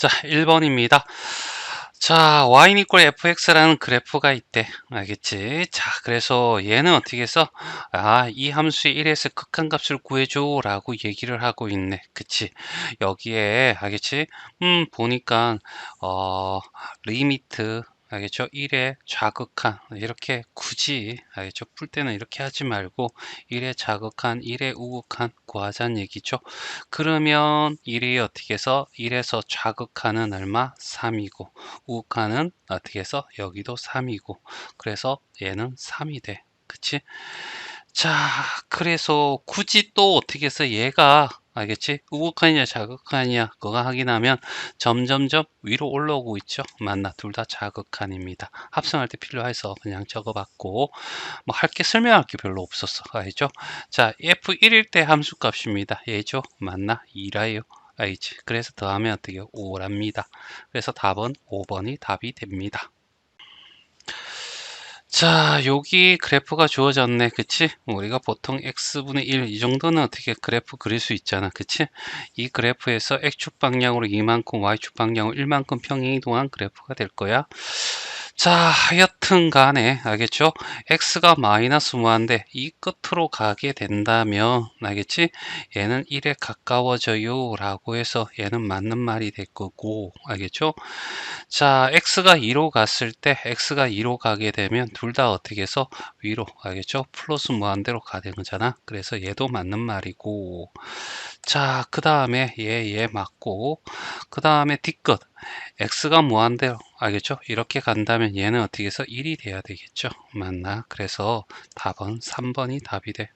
자, 1번입니다. 자, y 이퀄 fx라는 그래프가 있대. 알겠지? 자, 그래서 얘는 어떻게 써? 아, 이 함수의 1에서 극한값을 구해줘 라고 얘기를 하고 있네. 그치? 여기에, 알겠지? 보니까, 어, 리미트, 알겠죠? 1의 좌극한, 이렇게 굳이, 알겠죠? 풀 때는 이렇게 하지 말고, 1의 좌극한, 1의 우극한 구하자는 얘기죠. 그러면 1이 어떻게 해서 1에서 좌극하는 얼마? 3이고 우극하는 어떻게 해서 여기도 3이고 그래서 얘는 3이 돼. 그치? 자, 그래서 굳이 또 어떻게 해서 얘가 알겠지? 우극한이냐 좌극한이냐 그거 확인하면 점점점 위로 올라오고 있죠. 맞나? 둘 다 좌극한입니다. 합성할 때 필요해서 그냥 적어봤고 뭐 할 게 설명할 게 별로 없었어. 알죠? 자, F1일 때 함수 값입니다. 얘죠? 맞나? 2라요. 알지? 그래서 더하면 어떻게 5랍니다. 그래서 답은 5번이 답이 됩니다. 자, 여기 그래프가 주어졌네. 그치? 우리가 보통 x분의 1 이 정도는 어떻게 그래프 그릴 수 있잖아. 그치? 이 그래프에서 x축 방향으로 이만큼 y축 방향으로 1만큼 평행이동한 그래프가 될 거야. 자, 하여튼 간에 알겠죠? x가 마이너스 무한대 이 끝으로 가게 된다면 알겠지? 얘는 1에 가까워져요 라고 해서 얘는 맞는 말이 될 거고 알겠죠? 자, x가 2로 갔을 때 x가 2로 가게 되면 둘 다 어떻게 해서 위로 알겠죠? 플러스 무한대로 가는 거잖아. 그래서 얘도 맞는 말이고 자, 그 다음에 얘 맞고 그 다음에 뒤끝 x가 무한대로 알겠죠? 이렇게 간다면 얘는 어떻게 해서 1이 돼야 되겠죠? 맞나? 그래서 답은 3번이 답이 돼.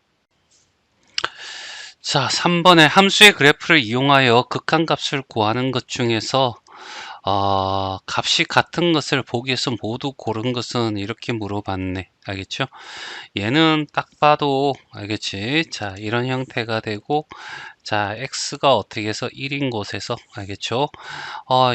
자, 3번에 함수의 그래프를 이용하여 극한값을 구하는 것 중에서 값이 같은 것을 보기 위해서 모두 고른 것은 이렇게 물어봤네. 알겠죠? 얘는 딱 봐도 알겠지? 자, 이런 형태가 되고 자, x가 어떻게 해서 1인 곳에서 알겠죠?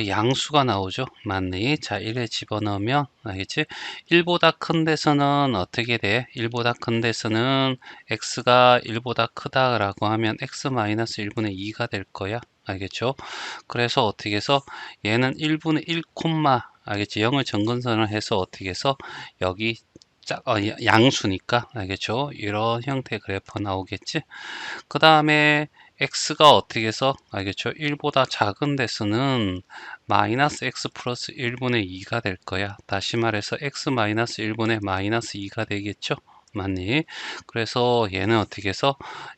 양수가 나오죠. 맞네. 자, 1에 집어넣으면 알겠지? 1보다 큰 데서는 어떻게 돼? 1보다 큰 데서는 x가 1보다 크다라고 하면 x-1분의 2가 될 거야. 알겠죠? 그래서 어떻게 해서 얘는 1분의 1 콤마 알겠지? 0을 정근선을 해서 어떻게 해서 여기 양수니까 알겠죠? 이런 형태의 그래프 나오겠지? 그 다음에 x가 어떻게 해서 알겠죠? 1보다 작은 데서는 마이너스 x 플러스 1분의 2가 될 거야. 다시 말해서 x 마이너스 1분의 마이너스 2가 되겠죠? 맞니? 그래서 얘는 어떻게 해서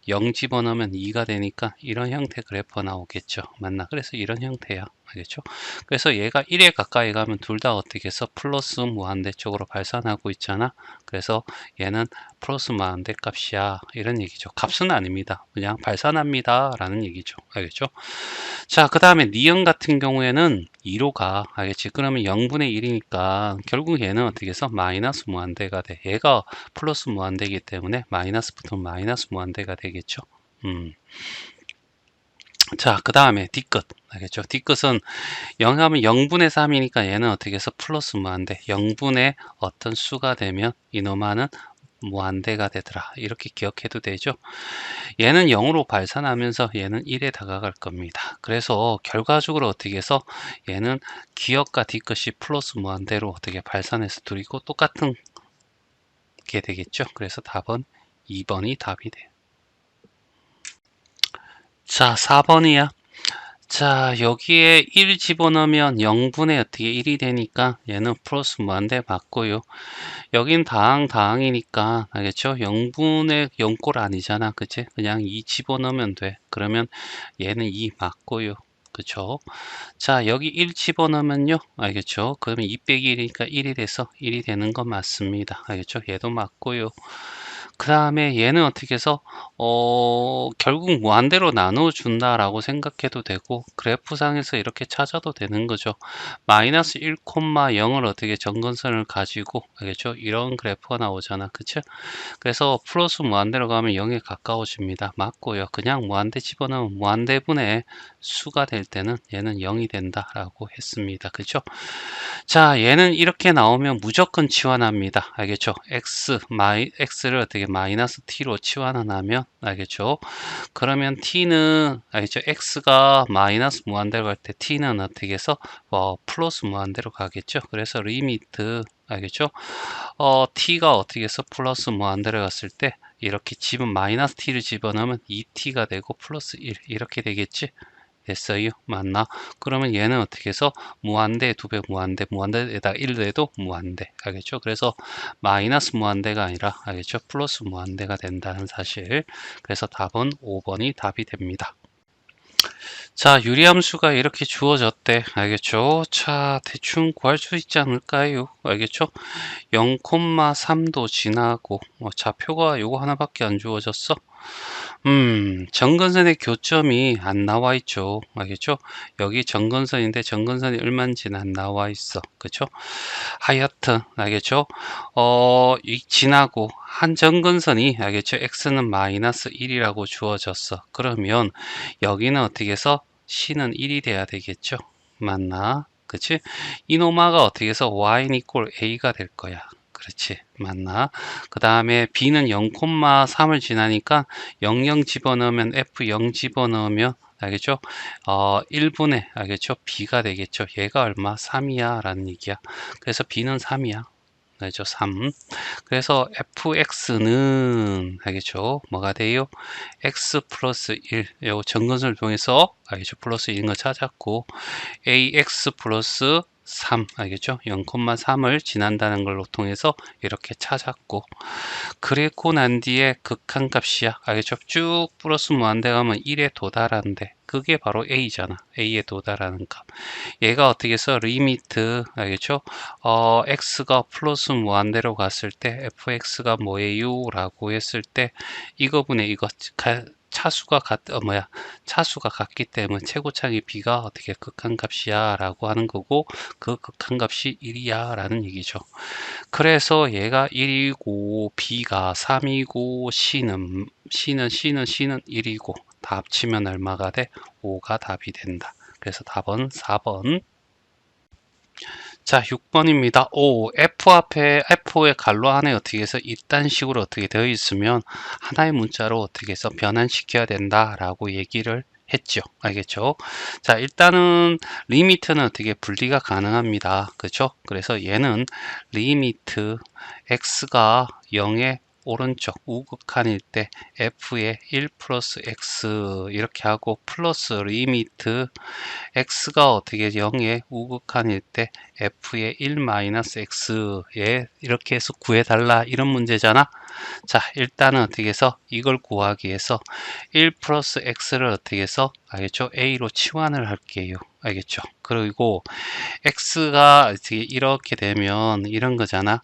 0 집어넣으면 2가 되니까 이런 형태 그래프 나오겠죠. 맞나? 그래서 이런 형태야. 알겠죠? 그래서 얘가 1에 가까이 가면 둘 다 어떻게 해서 플러스 무한대 쪽으로 발산하고 있잖아. 그래서 얘는 플러스 무한대 값이야. 이런 얘기죠. 값은 아닙니다. 그냥 발산합니다. 라는 얘기죠. 알겠죠? 자, 그 다음에 니은 같은 경우에는 2로 가. 알겠지? 그러면 0분의 1이니까 결국 얘는 어떻게 해서 마이너스 무한대가 돼. 얘가 플러스 무한대이기 때문에 마이너스 붙으면 마이너스 무한대가 되겠죠. 자, 그 다음에 뒤끝. 알겠죠? 뒤끝은 0 하면 0분의 3이니까 얘는 어떻게 해서 플러스 무한대. 0분의 어떤 수가 되면 이놈아는 무한대가 되더라. 이렇게 기억해도 되죠? 얘는 0으로 발산하면서 얘는 1에 다가갈 겁니다. 그래서 결과적으로 어떻게 해서 얘는 기억과 뒤끝이 플러스 무한대로 어떻게 발산해서 둘이고 똑같은 게 되겠죠? 그래서 답은 2번이 답이 돼요. 자, 4번이야. 자, 여기에 1 집어넣으면 0분의 어떻게 1이 되니까 얘는 플러스 무한대 맞고요. 여긴 다항이니까 알겠죠? 0분의 0꼴 아니잖아. 그치? 그냥 2 집어넣으면 돼. 그러면 얘는 2 맞고요. 그쵸? 자, 여기 1 집어넣으면요. 알겠죠? 그러면 2 빼기 1이니까 1이 돼서 1이 되는 거 맞습니다. 알겠죠? 얘도 맞고요. 그 다음에 얘는 어떻게 해서 결국 무한대로 나눠준다라고 생각해도 되고 그래프상에서 이렇게 찾아도 되는 거죠. 마이너스 1,0을 어떻게 정근선을 가지고 알겠죠? 이런 그래프가 나오잖아. 그쵸? 그래서 플러스 무한대로 가면 0에 가까워집니다. 맞고요. 그냥 무한대 집어넣으면 무한대분의 수가 될 때는 얘는 0이 된다라고 했습니다. 그죠? 자, 얘는 이렇게 나오면 무조건 치환합니다. 알겠죠? x를 어떻게 마이너스 t로 치환을 하면 알겠죠? 그러면 t는 알겠죠? x가 마이너스 무한대로 갈 때 t는 어떻게 해서 플러스 무한대로 가겠죠? 그래서 리미트 알겠죠? t가 어떻게 해서 플러스 무한대로 갔을 때 이렇게 마이너스 t를 집어넣으면 2t가 되고 플러스 1 이렇게 되겠지? 됐어요? 맞나? 그러면 얘는 어떻게 해서 무한대 2배 무한대에다 1 더해도 무한대 알겠죠? 그래서 마이너스 무한대가 아니라 알겠죠? 플러스 무한대가 된다는 사실. 그래서 답은 5번이 답이 됩니다. 자, 유리함수가 이렇게 주어졌대. 알겠죠? 자, 대충 구할 수 있지 않을까요? 알겠죠? 0,3도 지나고 좌표가 요거 하나밖에 안 주어졌어. 정근선의 교점이 안 나와 있죠. 알겠죠? 여기 정근선인데 정근선이 얼마인지는 안 나와 있어. 그쵸? 하여튼 알겠죠? 지나고 한 정근선이 알겠죠? x는 마이너스 1이라고 주어졌어. 그러면 여기는 어떻게 해서 c는 1이 돼야 되겠죠? 맞나? 그치? 이노마가 어떻게 해서 y는 equal a가 될 거야. 그렇지. 맞나? 그 다음에 b는 0,3을 지나니까 00 집어넣으면 f0 집어넣으면 알겠죠? 1분의 알겠죠? b가 되겠죠. 얘가 얼마? 3이야 라는 얘기야. 그래서 b는 3이야. 알죠? 3. 그래서 fx는 알겠죠? 뭐가 돼요? x 플러스 1. 요 정근선을 통해서 알겠죠? 플러스 1인 거 찾았고 ax 플러스 3 알겠죠? 0,3을 지난다는 걸로 통해서 이렇게 찾았고 그리고 난 뒤에 극한값이야 알겠죠? 쭉 플러스 무한대 가면 1에 도달하는데 그게 바로 a잖아. a에 도달하는 값. 얘가 어떻게 해서 리미트 알겠죠? x가 플러스 무한대로 갔을 때 fx가 뭐예요? 라고 했을 때 이거분의 이거 차수가 같기 때문에 최고차이 b가 어떻게 극한값이야 라고 하는 거고 그 극한값이 1이야 라는 얘기죠. 그래서 얘가 1이고 b가 3이고 c는 1이고 다 합치면 얼마가 돼? 5가 답이 된다. 그래서 답은 4번. 자, 6번입니다. F 앞에, F의 괄호 안에 어떻게 해서 이딴 식으로 어떻게 되어 있으면 하나의 문자로 어떻게 해서 변환시켜야 된다라고 얘기를 했죠. 알겠죠? 자, 일단은 리미트는 어떻게 분리가 가능합니다. 그렇죠? 그래서 얘는 리미트 x가 0의 오른쪽 우극한일 때 f의 1 플러스 x 이렇게 하고 플러스 리미트 x가 어떻게 0의 우극한일 때 f의 1 마이너스 x에 이렇게 해서 구해달라 이런 문제잖아. 자, 일단은 어떻게 해서 이걸 구하기 위해서 1 플러스 x를 어떻게 해서 알겠죠? a로 치환을 할게요. 알겠죠? 그리고 x가 이렇게 되면 이런 거잖아.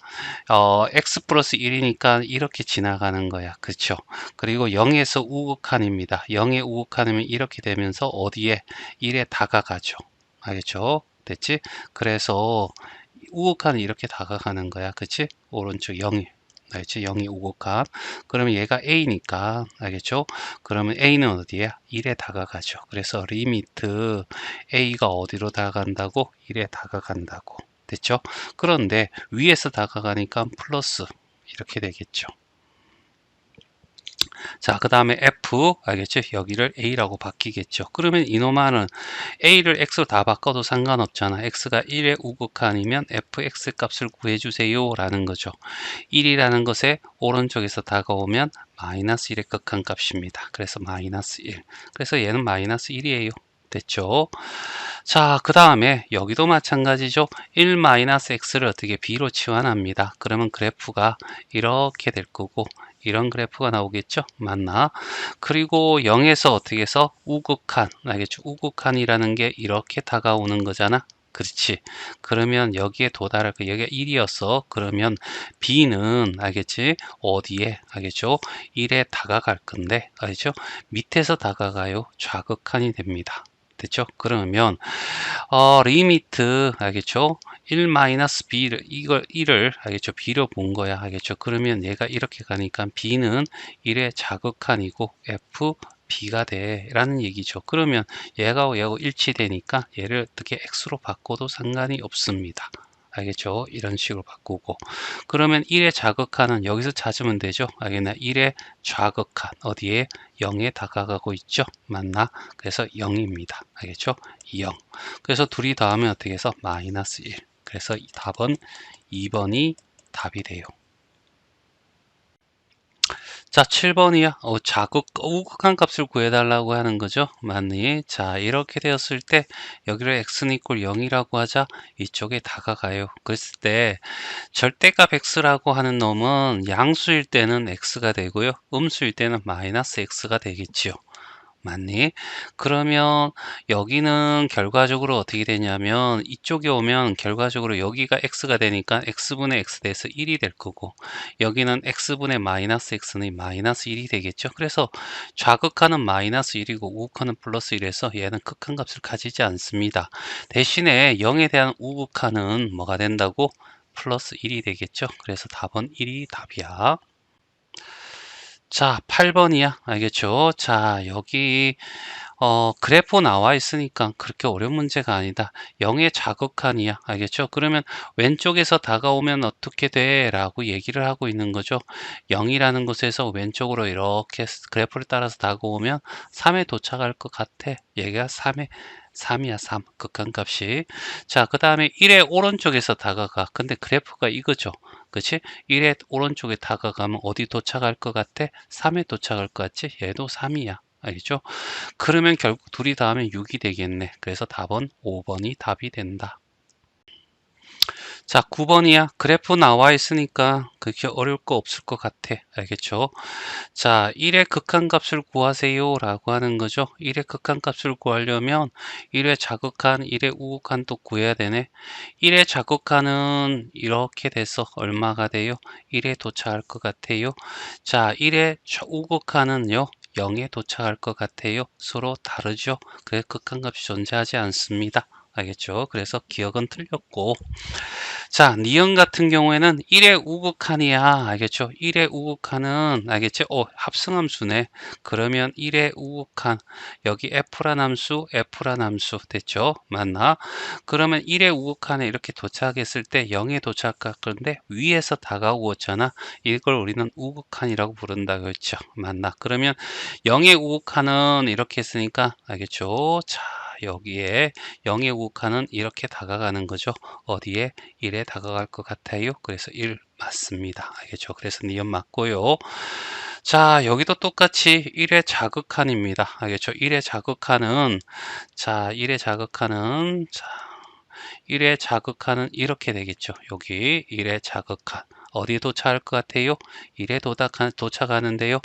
x 플러스 1이니까 이렇게 지나가는 거야. 그렇죠? 그리고 0에서 우극한입니다. 0의 우극한이면 이렇게 되면서 어디에 1에 다가가죠. 알겠죠? 됐지? 그래서 우극한이 이렇게 다가가는 거야. 그치? 오른쪽 0이. 알겠지? 0이 우극한. 그러면 얘가 a니까 알겠죠? 그러면 a는 어디에? 1에 다가가죠. 그래서 리미트 a가 어디로 다가간다고? 1에 다가간다고. 됐죠? 그런데 위에서 다가가니까 플러스 이렇게 되겠죠. 자, 그 다음에 F, 알겠죠? 여기를 A라고 바뀌겠죠. 그러면 이놈아는 A를 X로 다 바꿔도 상관없잖아. X가 1의 우극한이면 FX 값을 구해주세요. 라는 거죠. 1이라는 것에 오른쪽에서 다가오면 마이너스 1의 극한 값입니다. 그래서 마이너스 1. 그래서 얘는 마이너스 1이에요. 됐죠? 자, 그 다음에 여기도 마찬가지죠. 1-x를 어떻게 b로 치환합니다. 그러면 그래프가 이렇게 될 거고 이런 그래프가 나오겠죠? 맞나? 그리고 0에서 어떻게 해서 우극한, 알겠죠? 우극한이라는 게 이렇게 다가오는 거잖아. 그렇지. 그러면 여기에 도달할 거, 여기가 1이었어. 그러면 b는, 알겠지? 어디에? 알겠죠? 1에 다가갈 건데, 알겠죠? 밑에서 다가가요. 좌극한이 됩니다. 됐죠? 그러면 리미트 알겠죠? 1-b를 이걸 1을 알겠죠? b로 본 거야. 알겠죠? 그러면 얘가 이렇게 가니까 b는 1의 자극한이고 f b가 돼 라는 얘기죠. 그러면 얘가 일치되니까 얘를 어떻게 x로 바꿔도 상관이 없습니다. 알겠죠? 이런 식으로 바꾸고 그러면 1의 자극하는 여기서 찾으면 되죠. 알겠나? 1의 좌극한 어디에 0에 다가가고 있죠. 맞나? 그래서 0입니다. 알겠죠? 0. 그래서 둘이 더하면 어떻게 해서 마이너스 1. 그래서 이 답은 2번이 답이 돼요. 자, 7번이야. 자극, 우극한 값을 구해달라고 하는 거죠. 맞니? 자, 이렇게 되었을 때 여기를 x는 이꼴 0이라고 하자 이쪽에 다가가요. 그랬을 때 절대값 x라고 하는 놈은 양수일 때는 x가 되고요. 음수일 때는 마이너스 x가 되겠지요. 맞니? 그러면 여기는 결과적으로 어떻게 되냐면 이쪽에 오면 결과적으로 여기가 x가 되니까 x분의 x 돼서 1이 될 거고 여기는 x분의 마이너스 x는 마이너스 1이 되겠죠. 그래서 좌극하는 마이너스 1이고 우극하는 플러스 1에서 얘는 극한값을 가지지 않습니다. 대신에 0에 대한 우극하는 뭐가 된다고? 플러스 1이 되겠죠. 그래서 답은 1이 답이야. 자, 8번이야. 알겠죠? 자, 여기 그래프 나와 있으니까 그렇게 어려운 문제가 아니다. 0의 자극한이야. 알겠죠? 그러면 왼쪽에서 다가오면 어떻게 돼? 라고 얘기를 하고 있는 거죠. 0이라는 곳에서 왼쪽으로 이렇게 그래프를 따라서 다가오면 3에 도착할 것 같아. 얘가 3이야, 3. 극한값이. 자, 그 다음에 1의 오른쪽에서 다가가. 근데 그래프가 이거죠. 그치? 1의 오른쪽에 다가가면 어디 도착할 것 같아? 3에 도착할 것 같지? 얘도 3이야. 알겠죠? 그러면 결국 둘이 더하면 6이 되겠네. 그래서 답은 5번이 답이 된다. 자, 9번이야. 그래프 나와 있으니까 그렇게 어려울 거 없을 것 같아. 알겠죠? 자, 1의 극한값을 구하세요 라고 하는 거죠. 1의 극한값을 구하려면 1의 자극한, 1의 우극한도 구해야 되네. 1의 자극한은 이렇게 돼서 얼마가 돼요? 1에 도착할 것 같아요. 자, 1의 우극한은요. 0에 도착할 것 같아요. 서로 다르죠. 그래서 극한값이 존재하지 않습니다. 알겠죠? 그래서 기억은 틀렸고 자, 니은 같은 경우에는 1의 우극한이야. 알겠죠? 1의 우극한은 알겠죠? 합성함수네. 그러면 1의 우극한 여기 F란 함수, F란 함수 됐죠? 맞나? 그러면 1의 우극한에 이렇게 도착했을 때 0에 도착할 건데 위에서 다가오고 있잖아. 이걸 우리는 우극한이라고 부른다 그랬죠? 맞나? 그러면 0의 우극한은 이렇게 했으니까 알겠죠? 자, 여기에 0의 우극한은 이렇게 다가가는 거죠. 어디에? 1에 다가갈 것 같아요. 그래서 1 맞습니다. 알겠죠? 그래서 니은 맞고요. 자, 여기도 똑같이 1의 자극한입니다. 알겠죠? 1의 자극한은 자, 1의 자극한은 자, 1의 자극한은 이렇게 되겠죠. 여기 1의 자극한 어디에 도착할 것 같아요? 1에 도착하는데요.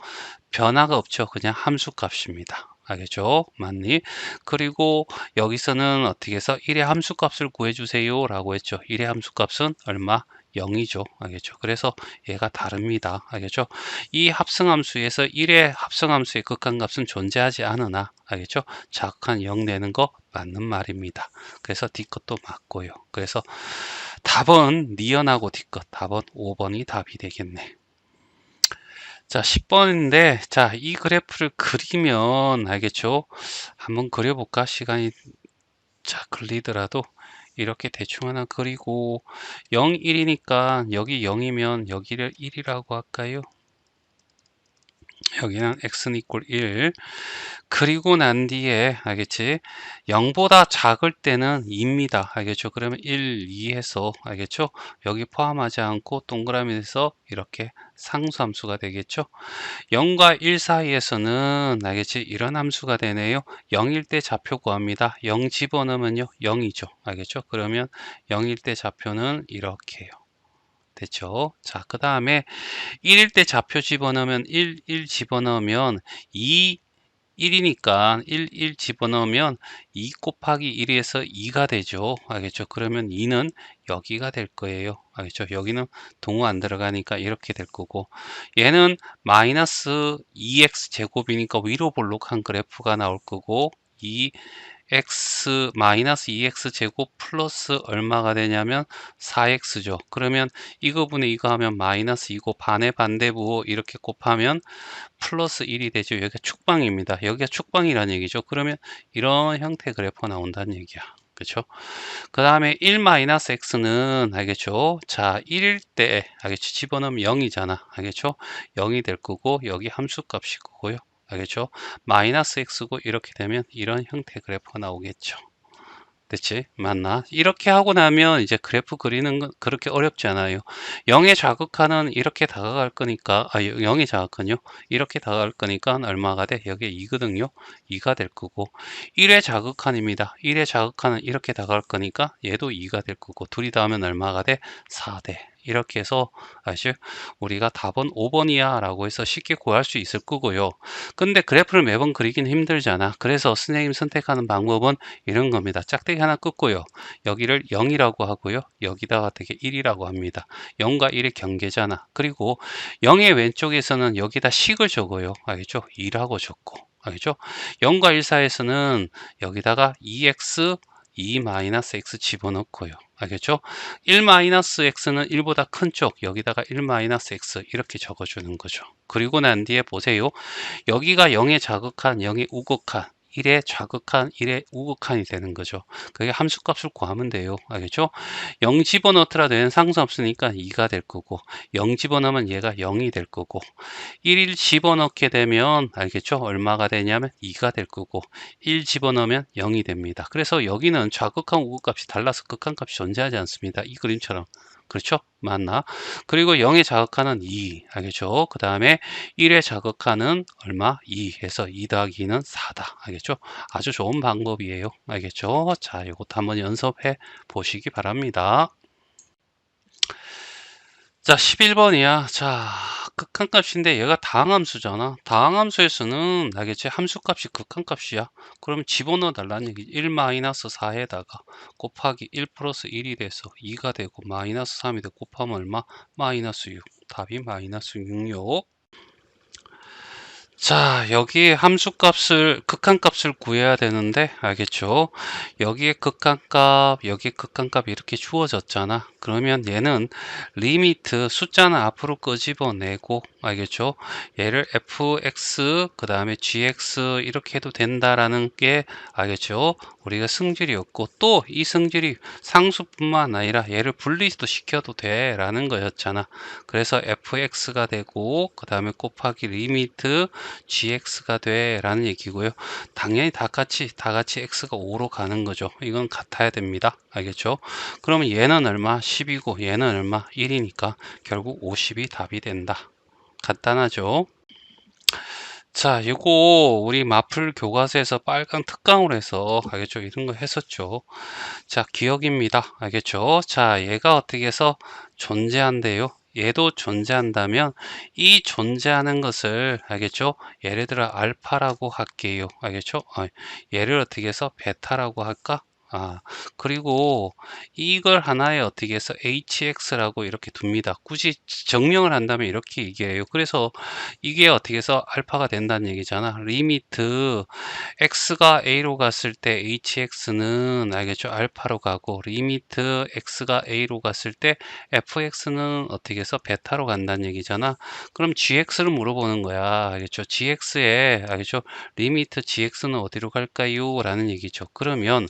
변화가 없죠. 그냥 함수 값입니다. 알겠죠? 맞니? 그리고 여기서는 어떻게 해서 1의 함수값을 구해주세요 라고 했죠. 1의 함수값은 얼마? 0이죠. 알겠죠? 그래서 얘가 다릅니다. 알겠죠? 이 합성함수에서 1의 합성함수의 극한값은 존재하지 않으나 알겠죠? 자극한 0 내는 거 맞는 말입니다. 그래서 D것도 맞고요. 그래서 답은 니은하고 D것 답은 5번이 답이 되겠네. 자, 10번인데, 자, 이 그래프를 그리면 알겠죠? 한번 그려볼까? 시간이, 자, 걸리더라도 이렇게 대충 하나 그리고 0, 1이니까 여기 0이면 여기를 1이라고 할까요? 여기는 x는 이꼴 1 그리고 난 뒤에 알겠지 0보다 작을 때는 2입니다 알겠죠 그러면 1, 2 해서 알겠죠 여기 포함하지 않고 동그라미에서 이렇게 상수함수가 되겠죠 0과 1 사이에서는 알겠지 이런 함수가 되네요 0일 때 좌표 구합니다 0 집어넣으면요 0이죠 알겠죠 그러면 0일 때 좌표는 이렇게요 됐죠 자 그 다음에 1일 때 좌표 집어넣으면 1 집어넣으면 2 1이니까 1 집어넣으면 2 곱하기 1에서 2가 되죠. 알겠죠? 그러면 2는 여기가 될 거예요. 알겠죠? 여기는 동호 안 들어가니까 이렇게 될 거고 얘는 마이너스 2x 제곱이니까 위로 볼록한 그래프가 나올 거고 2x 마이너스 2x 제곱 플러스 얼마가 되냐면 4x죠. 그러면 이거분의 이거 하면 마이너스 2고 반의 반대부 이렇게 곱하면 플러스 1이 되죠. 여기가 축방입니다. 여기가 축방이라는 얘기죠. 그러면 이런 형태 그래프가 나온다는 얘기야. 그쵸? 그 다음에 1-x는 알겠죠? 자, 1일 때 알겠죠? 집어넣으면 0이잖아. 알겠죠? 0이 될 거고 여기 함수값이 거고요. 알겠죠? 마이너스 x고 이렇게 되면 이런 형태 그래프가 나오겠죠. 됐지? 맞나? 이렇게 하고 나면 이제 그래프 그리는 건 그렇게 어렵지 않아요. 0의 좌극한은 이렇게 다가갈 거니까, 0의 좌극한요? 이렇게 다가갈 거니까 얼마가 돼? 여기에 2거든요. 2가 될 거고, 1의 좌극한입니다. 1의 좌극한은 이렇게 다가갈 거니까 얘도 2가 될 거고, 둘이 더하면 얼마가 돼? 4대. 이렇게 해서, 아시죠? 우리가 답은 5번이야 라고 해서 쉽게 구할 수 있을 거고요. 근데 그래프를 매번 그리긴 힘들잖아. 그래서 선생님 선택하는 방법은 이런 겁니다. 짝대기 하나 긋고요. 여기를 0이라고 하고요. 여기다가 되게 1이라고 합니다. 0과 1의 경계잖아. 그리고 0의 왼쪽에서는 여기다 식을 적어요. 알겠죠? 2라고 적고. 알겠죠? 0과 1 사이에서는 여기다가 2x 2-x 집어넣고요. 알겠죠? 1-x는 1보다 큰 쪽, 여기다가 1-x 이렇게 적어주는 거죠. 그리고 난 뒤에 보세요. 여기가 0의 자극한, 0의 우극한, 1의 좌극한, 1의 우극한이 되는 거죠. 그게 함수값을 구하면 돼요. 알겠죠? 0 집어넣더라 되는 상관없으니까 2가 될 거고, 0 집어넣으면 얘가 0이 될 거고, 1 집어넣게 되면 알겠죠? 얼마가 되냐면 2가 될 거고, 1 집어넣으면 0이 됩니다. 그래서 여기는 좌극한 우극값이 달라서 극한값이 존재하지 않습니다. 이 그림처럼. 그렇죠? 맞나? 그리고 0의 자극하는 2 알겠죠? 그 다음에 1의 자극하는 얼마? 2 해서 2 더하기 2는 4다. 알겠죠? 아주 좋은 방법이에요. 알겠죠? 자, 이것도 한번 연습해 보시기 바랍니다. 자, 11번이야. 자, 극한값인데 얘가 다항함수잖아. 다항함수에서는 알겠지? 함수값이 극한값이야. 그러면 집어넣어 달라는 얘기. 1-4에다가 곱하기 1 플러스 1이 돼서 2가 되고 마이너스 3이 되고 곱하면 얼마? 마이너스 6. 답이 마이너스 6요. 자, 여기 함수값을, 극한값을 구해야 되는데, 알겠죠? 여기에 극한값, 여기에 극한값 이렇게 주어졌잖아. 그러면 얘는 리미트, 숫자는 앞으로 끄집어내고, 알겠죠? 얘를 fx, 그 다음에 gx 이렇게 해도 된다라는 게, 알겠죠? 우리가 승질이었고, 또 이 승질이 상수뿐만 아니라 얘를 분리도 시켜도 돼, 라는 거였잖아. 그래서 fx가 되고, 그 다음에 곱하기 리미트, gx가 돼 라는 얘기고요. 당연히 다 같이 x가 5로 가는 거죠. 이건 같아야 됩니다. 알겠죠? 그러면 얘는 얼마? 10이고 얘는 얼마? 1이니까 결국 50이 답이 된다. 간단하죠? 자, 이거 우리 마플 교과서에서 빨간 특강으로 해서 알겠죠? 이런 거 했었죠. 자, 기억입니다. 알겠죠? 자, 얘가 어떻게 해서 존재한대요. 얘도 존재한다면 이 존재하는 것을 알겠죠? 예를 들어 알파라고 할게요. 알겠죠? 얘를 어떻게 해서 베타라고 할까? 그리고 이걸 하나에 어떻게 해서 hx라고 이렇게 둡니다. 굳이 정명을 한다면 이렇게 얘기해요. 그래서 이게 어떻게 해서 알파가 된다는 얘기잖아. 리미트 x가 a로 갔을 때 hx는 알겠죠? 알파로 가고 리미트 x가 a로 갔을 때 fx는 어떻게 해서 베타로 간다는 얘기잖아. 그럼 gx를 물어보는 거야. 알겠죠? gx에 알겠죠? 리미트 gx는 어디로 갈까요? 라는 얘기죠. 그러면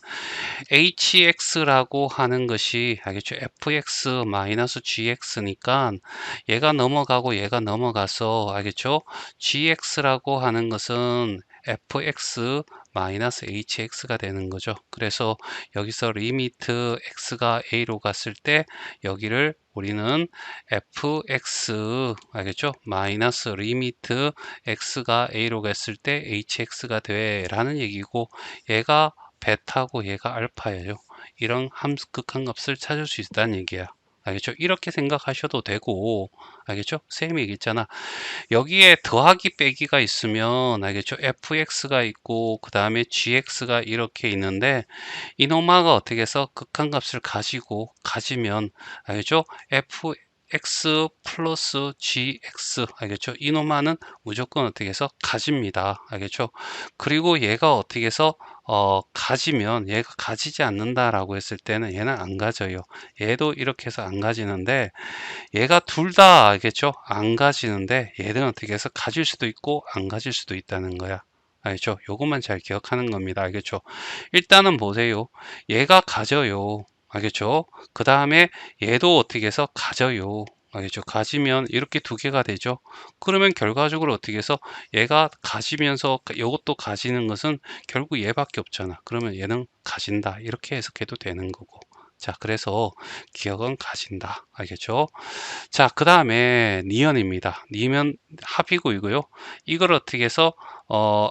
hx라고 하는 것이 알겠죠? fx-gx니까 얘가 넘어가고 얘가 넘어가서 알겠죠? gx라고 하는 것은 fx hx가 되는 거죠. 그래서 여기서 리미트 x가 a로 갔을 때 여기를 우리는 fx 알겠죠? 마이너스 리미트 x가 a로 갔을 때 hx가 돼 라는 얘기고 얘가 베타고 얘가 알파예요. 이런 극한값을 찾을 수 있다는 얘기야. 알겠죠? 이렇게 생각하셔도 되고, 알겠죠? 쌤이 얘기했잖아. 여기에 더하기 빼기가 있으면, 알겠죠? fx가 있고, 그 다음에 gx가 이렇게 있는데, 이노마가 어떻게 해서 극한값을 가지면, 알겠죠? x 플러스 gx, 알겠죠? 이노마는 무조건 어떻게 해서 가집니다. 알겠죠? 그리고 얘가 어떻게 해서 가지면 얘가 가지지 않는다라고 했을 때는 얘는 안 가져요. 얘도 이렇게 해서 안 가지는데 얘가 둘 다 알겠죠? 안 가지는데 얘는 어떻게 해서 가질 수도 있고 안 가질 수도 있다는 거야. 알겠죠? 요것만 잘 기억하는 겁니다. 알겠죠? 일단은 보세요. 얘가 가져요. 알겠죠? 그 다음에 얘도 어떻게 해서 가져요. 알겠죠? 가지면 이렇게 두 개가 되죠. 그러면 결과적으로 어떻게 해서 얘가 가지면서 이것도 가지는 것은 결국 얘밖에 없잖아. 그러면 얘는 가진다. 이렇게 해석해도 되는 거고. 자, 그래서 기억은 가진다. 알겠죠? 자, 그 다음에 니은입니다. 니은 합이고이고요. 이걸 어떻게 해서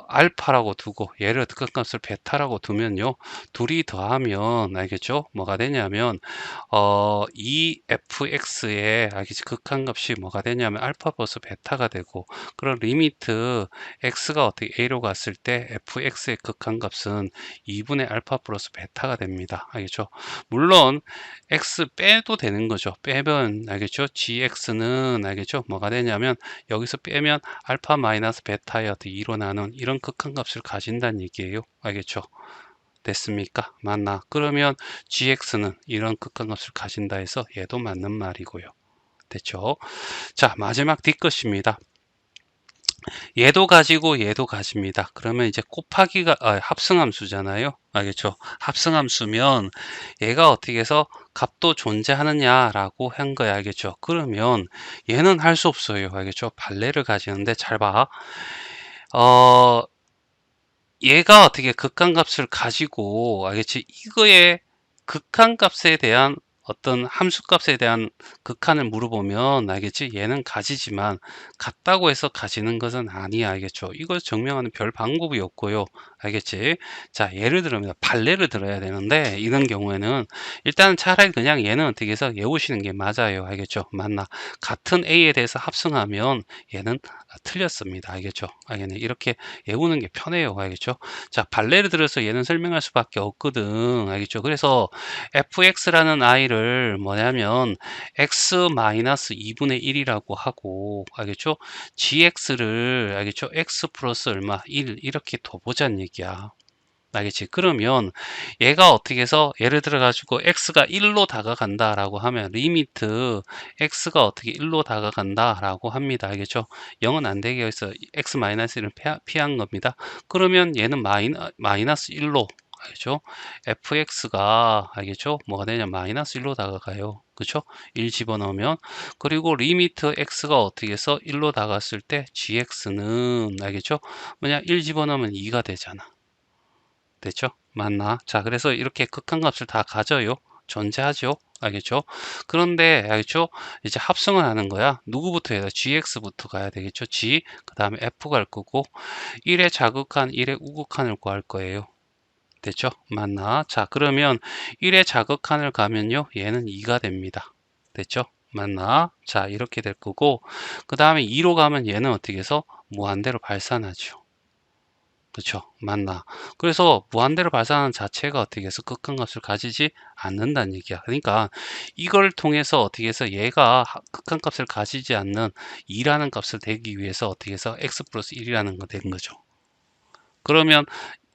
알파라고 두고 얘를 극값을 베타라고 두면요. 둘이 더하면 알겠죠? 뭐가 되냐면 2fx의 알겠지? 극한값이 뭐가 되냐면 알파 플러스 베타가 되고 그런 리미트 x가 어떻게 a로 갔을 때 fx의 극한값은 2분의 알파 플러스 베타가 됩니다. 알겠죠? 물론 x 빼도 되는 거죠. 빼면 알겠죠? gx는 알겠죠? 뭐가 되냐면 여기서 빼면 알파 마이너스 베타의 2로 나눈 이런 극한값을 가진다는 얘기예요. 알겠죠? 됐습니까? 맞나? 그러면 gx는 이런 극한값을 가진다 해서 얘도 맞는 말이고요. 됐죠? 자, 마지막 뒷것입니다. 얘도 가지고 얘도 가집니다. 그러면 이제 곱하기가 합승함수잖아요. 알겠죠? 합승함수면 얘가 어떻게 해서 값도 존재하느냐라고 한 거야. 알겠죠? 그러면 얘는 할 수 없어요. 알겠죠? 발레를 가지는데 잘 봐. 얘가 어떻게 극한값을 가지고 알겠지? 이거의 극한값에 대한 어떤 함수값에 대한 극한을 물어보면 알겠지? 얘는 가지지만 같다고 해서 가지는 것은 아니야. 알겠죠? 이걸 증명하는 별 방법이 없고요. 알겠지? 자, 예를 들면 발레를 들어야 되는데 이런 경우에는 일단 차라리 그냥 얘는 어떻게 해서 외우시는 게 맞아요. 알겠죠? 맞나? 같은 A에 대해서 합성하면 얘는 틀렸습니다. 알겠죠? 알겠네. 이렇게 외우는 게 편해요. 알겠죠? 자, 발레를 들어서 얘는 설명할 수밖에 없거든. 알겠죠? 그래서 fx라는 i를 뭐냐면 x-2분의 1이라고 하고 알겠죠? gx를 알겠죠? x 플러스 얼마? 1 이렇게 둬보자는 얘기야. 알겠지? 그러면 얘가 어떻게 해서 예를 들어 가지고 x가 1로 다가간다 라고 하면 리미트 x가 어떻게 1로 다가간다 라고 합니다. 알겠죠? 0은 안 되게 해서 x-1을 피한 겁니다. 그러면 얘는 마이너스 1로 알겠죠? fx가 알겠죠? 뭐가 되냐 마이너스 1로 다가가요. 그쵸? 1 집어넣으면 그리고 리미트 x가 어떻게 해서 1로 다갔을 때 gx는 알겠죠? 뭐냐 1 집어넣으면 2가 되잖아. 됐죠? 맞나? 자, 그래서 이렇게 극한값을 다 가져요. 존재하죠? 알겠죠? 그런데 알겠죠? 이제 합성을 하는 거야. 누구부터 해야 돼? gx부터 가야 되겠죠? g, 그 다음에 f 갈 거고 1의 자극한, 1의 우극한을 구할 거예요. 됐죠? 맞나? 자, 그러면 1의 자극한을 가면요. 얘는 2가 됩니다. 됐죠? 맞나? 자, 이렇게 될 거고 그 다음에 2로 가면 얘는 어떻게 해서 무한대로 발산하죠. 그쵸? 맞나? 그래서 무한대로 발산하는 자체가 어떻게 해서 극한값을 가지지 않는다는 얘기야. 그러니까 이걸 통해서 어떻게 해서 얘가 극한값을 가지지 않는 2라는 값을 대기 위해서 어떻게 해서 x 플러스 1이라는 거 된 거죠. 그러면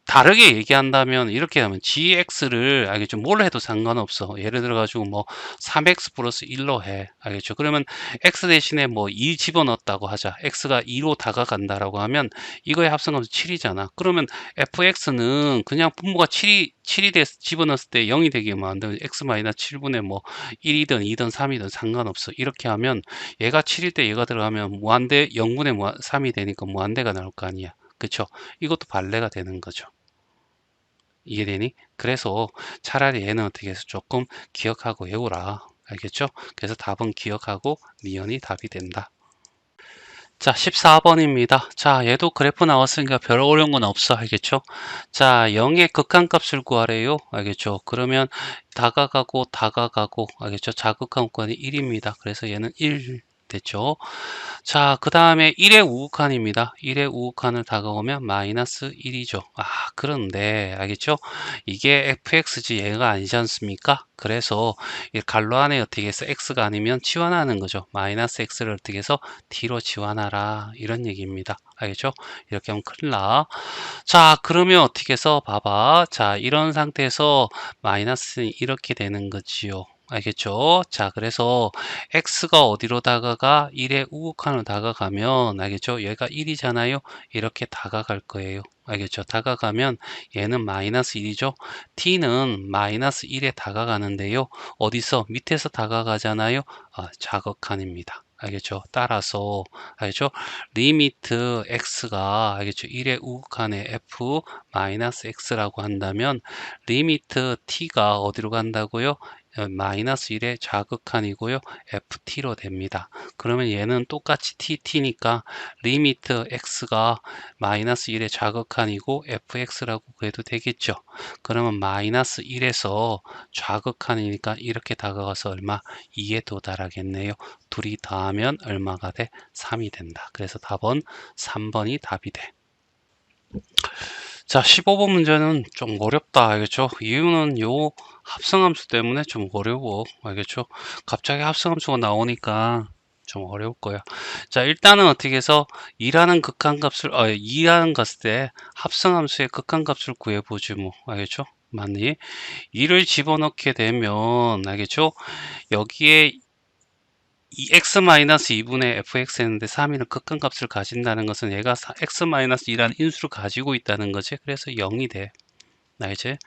다르게 얘기한다면 이렇게 하면 gx를 알겠죠? 뭘 해도 상관없어. 예를 들어 가지고 뭐 3x 플러스 1로 해. 알겠죠? 그러면 x 대신에 뭐 2 집어넣었다고 하자. x가 2로 다가간다라고 하면 이거의 합성함수 7이잖아. 그러면 fx는 그냥 분모가 7이 집어넣었을 때 0이 되게 만들면 x 마이너스 7분의 뭐 1이든 2든 3이든 상관없어. 이렇게 하면 얘가 7일 때 얘가 들어가면 무한대 0분의 3이 되니까 무한대가 나올 거 아니야. 그쵸? 이것도 발레가 되는 거죠. 이해되니? 그래서 차라리 얘는 어떻게 해서 조금 기억하고 외우라. 알겠죠? 그래서 답은 기억하고 니은이 답이 된다. 자, 14번입니다. 자, 얘도 그래프 나왔으니까 별 어려운 건 없어. 알겠죠? 자, 0의 극한값을 구하래요. 알겠죠? 그러면 다가가고, 알겠죠? 자극한권이 1입니다. 그래서 얘는 1 됐죠? 자, 그 다음에 1의 우극한입니다. 1의 우극한을 다가오면 마이너스 1이죠. 아, 그런데, 알겠죠? 이게 fx지 얘가 아니지 않습니까? 그래서 이 괄호 안에 어떻게 해서 x가 아니면 치환하는 거죠. 마이너스 x를 어떻게 해서 t로 치환하라. 이런 얘기입니다. 알겠죠? 이렇게 하면 큰일 나. 자, 그러면 어떻게 해서 봐봐. 자, 이런 상태에서 마이너스는 이렇게 되는 거지요. 알겠죠? 자, 그래서 x가 어디로 다가가? 1의 우극한으로 다가가면, 알겠죠? 얘가 1이잖아요. 이렇게 다가갈 거예요. 알겠죠? 다가가면 얘는 마이너스 1이죠. t는 마이너스 1에 다가가는데요. 어디서? 밑에서 다가가잖아요. 자극한입니다. 알겠죠? 따라서 알겠죠? 리미트 x가 알겠죠? 1의 우극한에 f 마이너스 x라고 한다면 리미트 t가 어디로 간다고요? 마이너스 1의 자극한이고요. ft로 됩니다. 그러면 얘는 똑같이 t니까 리미트 x가 마이너스 1의 자극한이고 fx라고 그래도 되겠죠. 그러면 마이너스 1에서 좌극한이니까 이렇게 다가가서 얼마? 2에 도달하겠네요. 둘이 더하면 얼마가 돼? 3이 된다. 그래서 답은 3번이 답이 돼. 자, 15번 문제는 좀 어렵다. 알겠죠? 이유는 요 합성함수 때문에 좀 어려워. 알겠죠? 갑자기 합성함수가 나오니까 좀 어려울 거야. 자, 일단은 어떻게 해서 2라는 극한값을, 2라는 갔을 때 합성함수의 극한값을 구해보지 뭐. 알겠죠? 맞니? 2를 집어넣게 되면, 알겠죠? 여기에 이 x-2분의 fx 했는데 3이는 극한값을 가진다는 것은 얘가 x-2라는 인수를 가지고 있다는 거지. 그래서 0이 돼. 나 이제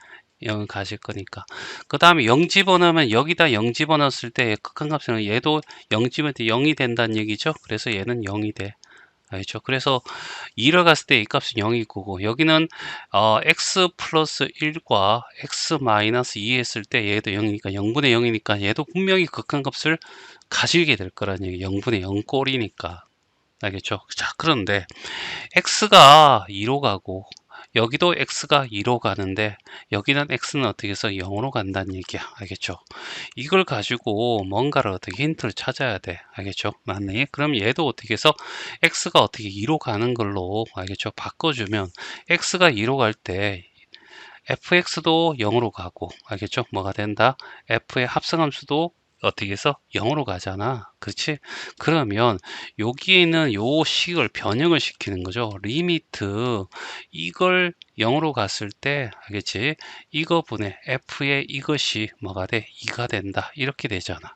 0을 가질 거니까. 그 다음에 0 집어넣으면 여기다 0 집어넣었을 때 극한값은 얘도 0 집어넣을 때 0이 된다는 얘기죠. 그래서 얘는 0이 돼. 알죠? 그래서 2를 갔을 때 이 값은 0이 고고 여기는 x 플러스 1과 x 마이너스 2 했을 때 얘도 0이니까 0분의 0이니까 얘도 분명히 극한값을 가지게 될 거란 얘기. 0분의 0 꼴이니까. 알겠죠? 자, 그런데 x가 2로 가고 여기도 x가 2로 가는데 여기는 x는 어떻게 해서 0으로 간다는 얘기야. 알겠죠? 이걸 가지고 뭔가를 어떻게 힌트를 찾아야 돼. 알겠죠? 맞네. 그럼 얘도 어떻게 해서 x가 어떻게 2로 가는 걸로 알겠죠? 바꿔주면 x가 2로 갈 때 fx도 0으로 가고 알겠죠? 뭐가 된다? f의 합성함수도 어떻게 해서 0으로 가잖아. 그렇지? 그러면 여기에 있는 요 식을 변형을 시키는 거죠. 리미트 이걸 0으로 갔을 때 알겠지? 이거분의 f의 이것이 뭐가 돼? 2가 된다. 이렇게 되잖아.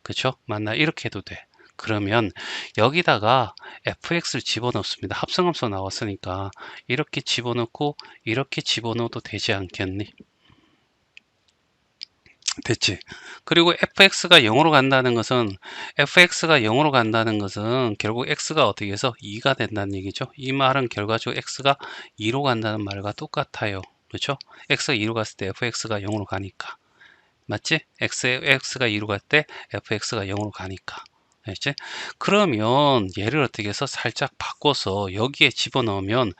그쵸? 맞나? 이렇게 해도 돼. 그러면 여기다가 fx를 집어넣습니다. 합성함수 나왔으니까 이렇게 집어넣고 이렇게 집어넣어도 되지 않겠니? 됐지? 그리고 fx가 0으로 간다는 것은 결국 x가 어떻게 해서 2가 된다는 얘기죠. 이 말은 결과적으로 x가 2로 간다는 말과 똑같아요. 그렇죠? x가 2로 갔을 때 fx가 0으로 가니까. 맞지? x가 2로 갈 때 fx가 0으로 가니까. 알겠지? 그러면 얘를 어떻게 해서 살짝 바꿔서 여기에 집어넣으면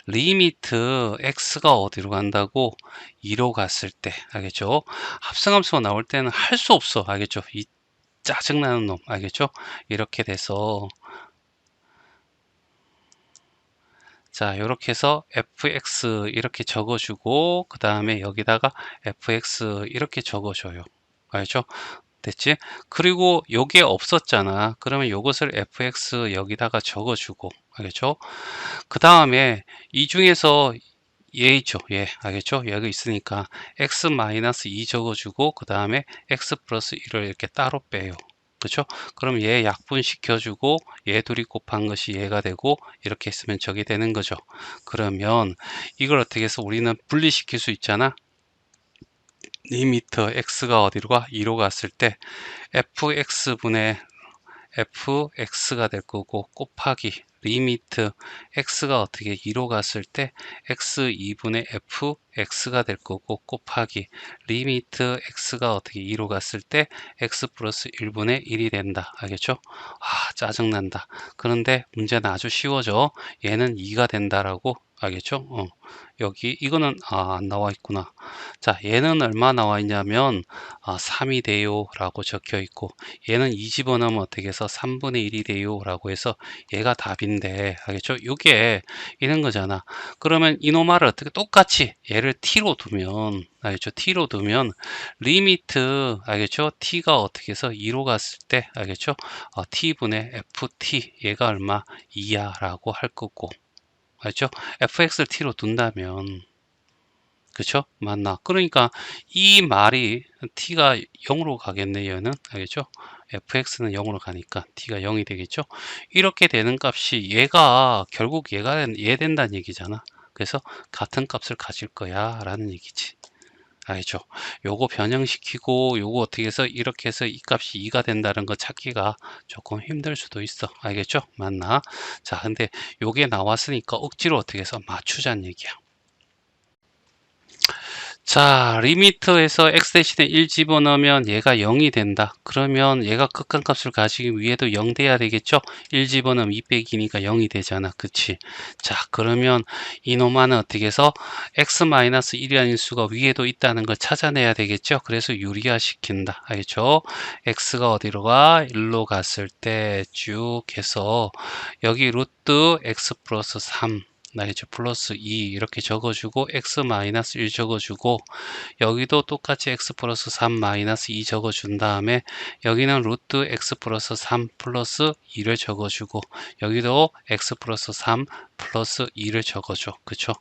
리미트 x가 어디로 간다고? 2로 갔을 때. 알겠죠? 합성함수가 나올 때는 할 수 없어. 알겠죠? 이 짜증나는 놈. 알겠죠? 이렇게 돼서 자, 이렇게 해서 fx 이렇게 적어주고 그 다음에 여기다가 fx 이렇게 적어줘요. 알죠? 됐지? 그리고 요게 없었잖아. 그러면 요것을 fx 여기다가 적어주고 알겠죠? 그 다음에 이 중에서 얘 있죠? 얘 알겠죠? 얘가 있으니까 x-2 적어주고 그 다음에 x 플러스 1을 이렇게 따로 빼요. 그렇죠? 그럼 얘 약분시켜주고 얘 둘이 곱한 것이 얘가 되고 이렇게 했으면 저게 되는 거죠. 그러면 이걸 어떻게 해서 우리는 분리시킬 수 있잖아. 리미터 x가 어디로 가? 2로 갔을 때 fx분의 fx가 될 거고 곱하기 리미트 x가 어떻게 2로 갔을 때 x2분의 fx가 될 거고 곱하기 리미트 x가 어떻게 2로 갔을 때 x 플러스 1분의 1이 된다. 알겠죠? 짜증난다. 그런데 문제는 아주 쉬워져. 얘는 2가 된다라고 알겠죠? 여기 이거는 안 나와 있구나. 자, 얘는 얼마 나와 있냐면 3이 돼요 라고 적혀 있고 얘는 2 집어넣으면 어떻게 해서 3분의 1이 돼요 라고 해서 얘가 답인데 알겠죠? 이게 이런 거잖아. 그러면 이놈을 어떻게 똑같이 얘를 t로 두면 알겠죠? t로 두면 리미트 알겠죠? t가 어떻게 해서 2로 갔을 때 알겠죠? t분의 ft 얘가 얼마 2야 라고 할 거고 알죠? fx를 t로 둔다면 그쵸? 맞나? 그러니까 이 말이 t가 0으로 가겠네, 얘는. 알겠죠? fx는 0으로 가니까 t가 0이 되겠죠? 이렇게 되는 값이 얘가 결국 얘 된다는 얘기잖아. 그래서 같은 값을 가질 거야 라는 얘기지. 알죠? 요거 변형시키고 요거 어떻게 해서 이렇게 해서 이 값이 2가 된다는 거 찾기가 조금 힘들 수도 있어. 알겠죠? 맞나? 자, 근데 요게 나왔으니까 억지로 어떻게 해서 맞추자는 얘기야. 자, 리미트에서 x 대신에 1 집어넣으면 얘가 0이 된다. 그러면 얘가 극한값을 가지기 위해도 0 돼야 되겠죠? 1 집어넣으면 2 빼기니까 0이 되잖아. 그치? 자, 그러면 이놈아는 어떻게 해서 x-1이라는 인수가 위에도 있다는 걸 찾아내야 되겠죠? 그래서 유리화 시킨다. 알겠죠? x가 어디로 가? 1로 갔을 때 쭉 해서 여기 루트 x 플러스 3 나겠죠. 플러스 2 이렇게 적어주고 x 마이너스 1 적어주고 여기도 똑같이 x 플러스 3 마이너스 2 적어준 다음에 여기는 루트 x 플러스 3 플러스 2를 적어주고 여기도 x 플러스 3 플러스 2를 적어줘. 그쵸?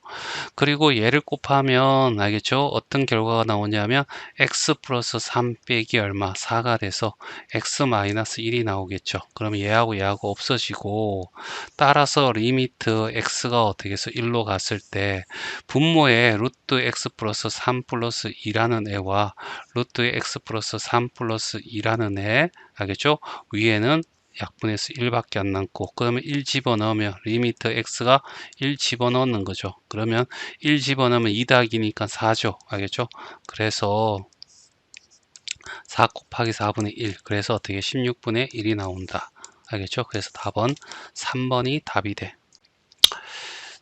그리고 얘를 곱하면 알겠죠? 어떤 결과가 나오냐면 x 플러스 3 빼기 얼마? 4가 돼서 x 마이너스 1이 나오겠죠. 그러면 얘하고 없어지고 따라서 리미트 x가 어떻게 해서 1로 갔을 때 분모에 루트 x 플러스 3 플러스 2라는 애와 루트 x 플러스 3 플러스 2라는 애 알겠죠? 위에는 약분해서 1밖에 안 남고 그러면 1 집어넣으면 리미트 x가 1 집어넣는 거죠. 그러면 1 집어넣으면 2 더하기니까 4죠. 알겠죠? 그래서 4 곱하기 4분의 1 그래서 어떻게 16분의 1이 나온다. 알겠죠? 그래서 답은 3번이 답이 돼.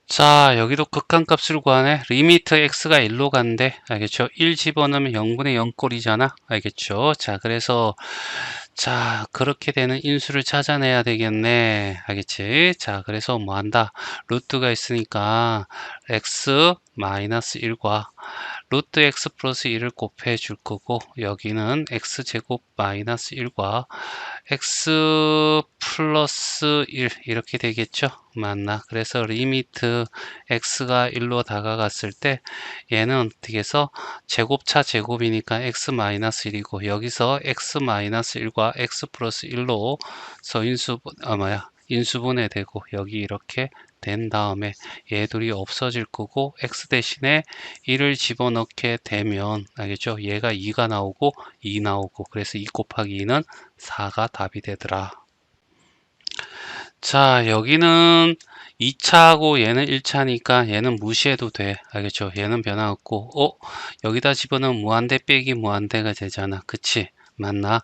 자, 여기도 극한값을 구하네. 리미트 x가 1로 간대. 알겠죠? 1 집어넣으면 0분의 0꼴이잖아. 알겠죠? 자, 그래서 자, 그렇게 되는 인수를 찾아내야 되겠네. 알겠지? 자, 그래서 뭐 한다? 루트가 있으니까 x 마이너스 1과 루트 x 플러스 1을 곱해 줄 거고 여기는 x제곱 마이너스 1과 x 플러스 1 이렇게 되겠죠? 맞나? 그래서 리미트 x가 1로 다가갔을 때 얘는 어떻게 해서 제곱차 제곱이니까 x 마이너스 1이고 여기서 x 마이너스 1과 x 플러스 1로 인수분해 되고 여기 이렇게 된 다음에 얘들이 없어질 거고 x 대신에 1을 집어넣게 되면 알겠죠? 얘가 2가 나오고 2 나오고 그래서 2 곱하기 2는 4가 답이 되더라. 자, 여기는 2차하고 얘는 1차니까 얘는 무시해도 돼. 알겠죠? 얘는 변화 없고 여기다 집어넣으면 무한대 빼기 무한대가 되잖아. 그치? 맞나?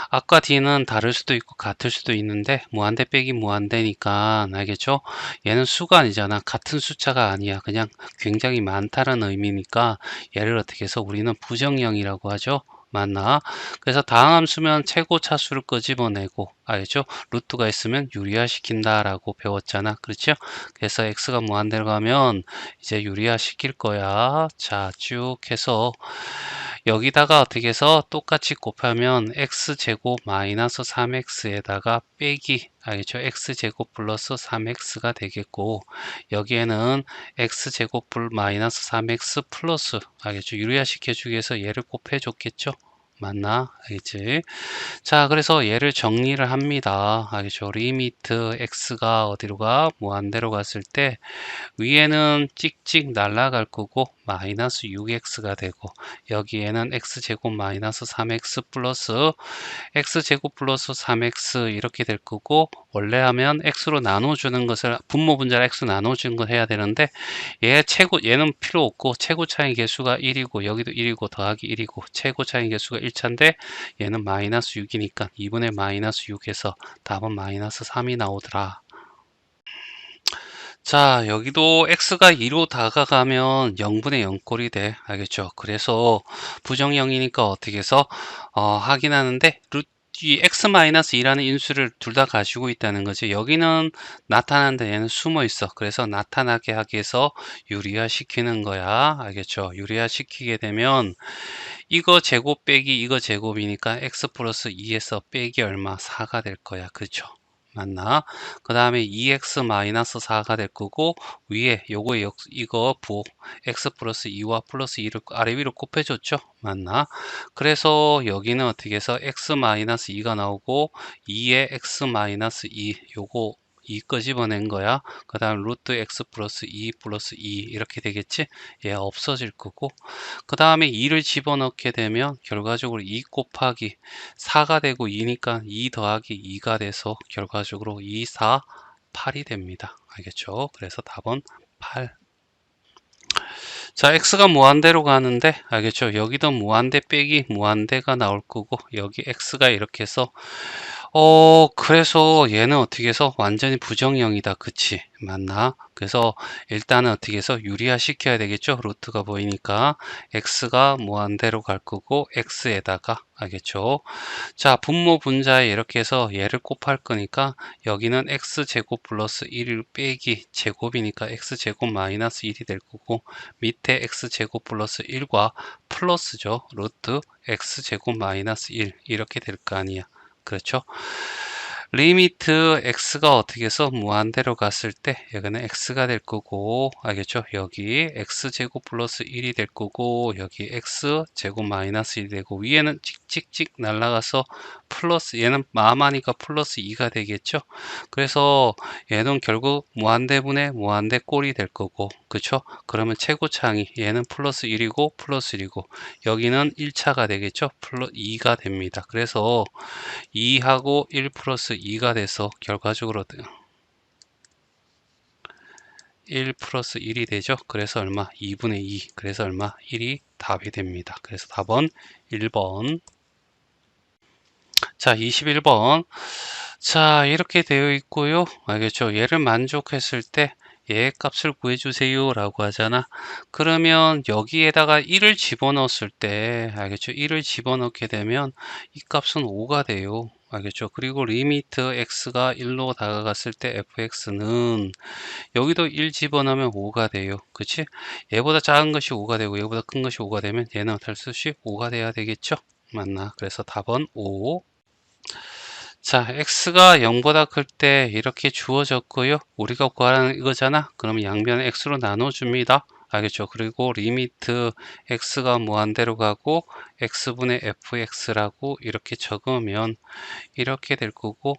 아까 D는 다를 수도 있고 같을 수도 있는데 무한대 빼기 무한대니까 알겠죠? 얘는 수가 아니잖아. 같은 숫자가 아니야. 그냥 굉장히 많다는 의미니까 얘를 어떻게 해서 우리는 부정형이라고 하죠. 맞나? 그래서 다항함수면 최고 차수를 끄집어내고 알겠죠? 루트가 있으면 유리화 시킨다 라고 배웠잖아. 그렇죠? 그래서 x가 무한대로 가면 이제 유리화 시킬 거야. 자, 쭉 해서 여기다가 어떻게 해서 똑같이 곱하면 x제곱 마이너스 3x에다가 빼기 알겠죠? x제곱 플러스 3x가 되겠고 여기에는 x제곱 마이너스 3x 플러스 알겠죠? 유리화 시켜주기 위해서 얘를 곱해 줬겠죠? 맞나? 알겠지? 자, 그래서 얘를 정리를 합니다. 알겠죠? 리미트 x가 어디로 가? 무한대로 갔을 때 위에는 찍찍 날아갈 거고 마이너스 6x가 되고 여기에는 x제곱 마이너스 3x 플러스 x제곱 플러스 3x 이렇게 될 거고 원래 하면 x로 나눠주는 것을 분모 분자를 x로 나눠주는 걸 해야 되는데 얘는 필요 없고 최고 차이 개수가 1이고 여기도 1이고 더하기 1이고 최고 차이 개수가 1차인데 얘는 마이너스 6이니까 2분의 마이너스 6에서 답은 마이너스 3이 나오더라. 자, 여기도 x가 2로 다가가면 0분의 0꼴이 돼. 알겠죠? 그래서 부정형이니까 어떻게 해서 확인하는데 이 x-2라는 인수를 둘 다 가지고 있다는 거지. 여기는 나타나는데 얘는 숨어 있어. 그래서 나타나게 하기 위해서 유리화 시키는 거야. 알겠죠? 유리화 시키게 되면 이거 제곱 빼기 이거 제곱이니까 x 플러스 2에서 빼기 얼마? 4가 될 거야. 그렇죠? 맞나? 그 다음에 2x-4가 될 거고, 위에 요거 이거 x 플러스 2와 플러스 2를 아래 위로 곱해줬죠? 맞나? 그래서 여기는 어떻게 해서 x-2가 나오고 2에 x-2 요거 2거 집어낸 거야. 그 다음 루트 x 플러스 2 플러스 2 이렇게 되겠지? 얘 없어질 거고, 그 다음에 2를 집어넣게 되면 결과적으로 2 곱하기 4가 되고 2니까 2 더하기 2가 돼서 결과적으로 2, 4, 8이 됩니다. 알겠죠? 그래서 답은 8. 자, x가 무한대로 가는데 알겠죠? 여기도 무한대 빼기 무한대가 나올 거고, 여기 x가 이렇게 해서 그래서 얘는 어떻게 해서 완전히 부정형이다. 그치? 맞나? 그래서 일단은 어떻게 해서 유리화 시켜야 되겠죠? 루트가 보이니까 x가 무한대로 갈 거고 x에다가 알겠죠? 자, 분모 분자에 이렇게 해서 얘를 곱할 거니까 여기는 x제곱 플러스 1 빼기 제곱이니까 x제곱 마이너스 1이 될 거고, 밑에 x제곱 플러스 1과 플러스죠. 루트 x제곱 마이너스 1 이렇게 될 거 아니야. 그렇죠? 리미트 x가 어떻게 해서 무한대로 갔을 때 여기는 x가 될 거고, 알겠죠? 여기 x제곱 플러스 1이 될 거고, 여기 x제곱 마이너스 1이 되고, 위에는 찍찍찍 날아가서 플러스, 얘는 마마니까 플러스 2가 되겠죠? 그래서 얘는 결국 무한대분의 무한대 꼴이 될 거고, 그쵸? 그러면 최고차항이 얘는 플러스 1이고 플러스 1이고, 여기는 1차가 되겠죠? 플러스 2가 됩니다. 그래서 2하고 1 플러스 2가 돼서 결과적으로 1 플러스 1이 되죠. 그래서 얼마? 2분의 2. 그래서 얼마? 1이 답이 됩니다. 그래서 답은 1번. 자, 21번. 자, 이렇게 되어 있고요. 알겠죠? 얘를 만족했을 때 얘의 값을 구해주세요 라고 하잖아. 그러면 여기에다가 1을 집어넣었을 때, 알겠죠? 1을 집어넣게 되면 이 값은 5가 돼요. 알겠죠? 그리고 리미트 x가 1로 다가갔을 때 fx는 여기도 1 집어넣으면 5가 돼요. 그치? 얘보다 작은 것이 5가 되고 얘보다 큰 것이 5가 되면 얘는 어쩔 수 없이 5가 돼야 되겠죠? 맞나? 그래서 답은 5. 자, x가 0보다 클 때 이렇게 주어졌고요. 우리가 구하라는 이거잖아. 그러면 양변을 x로 나눠줍니다. 알겠죠? 그리고 리미트 x가 무한대로 가고 x분의 fx라고 이렇게 적으면 이렇게 될 거고,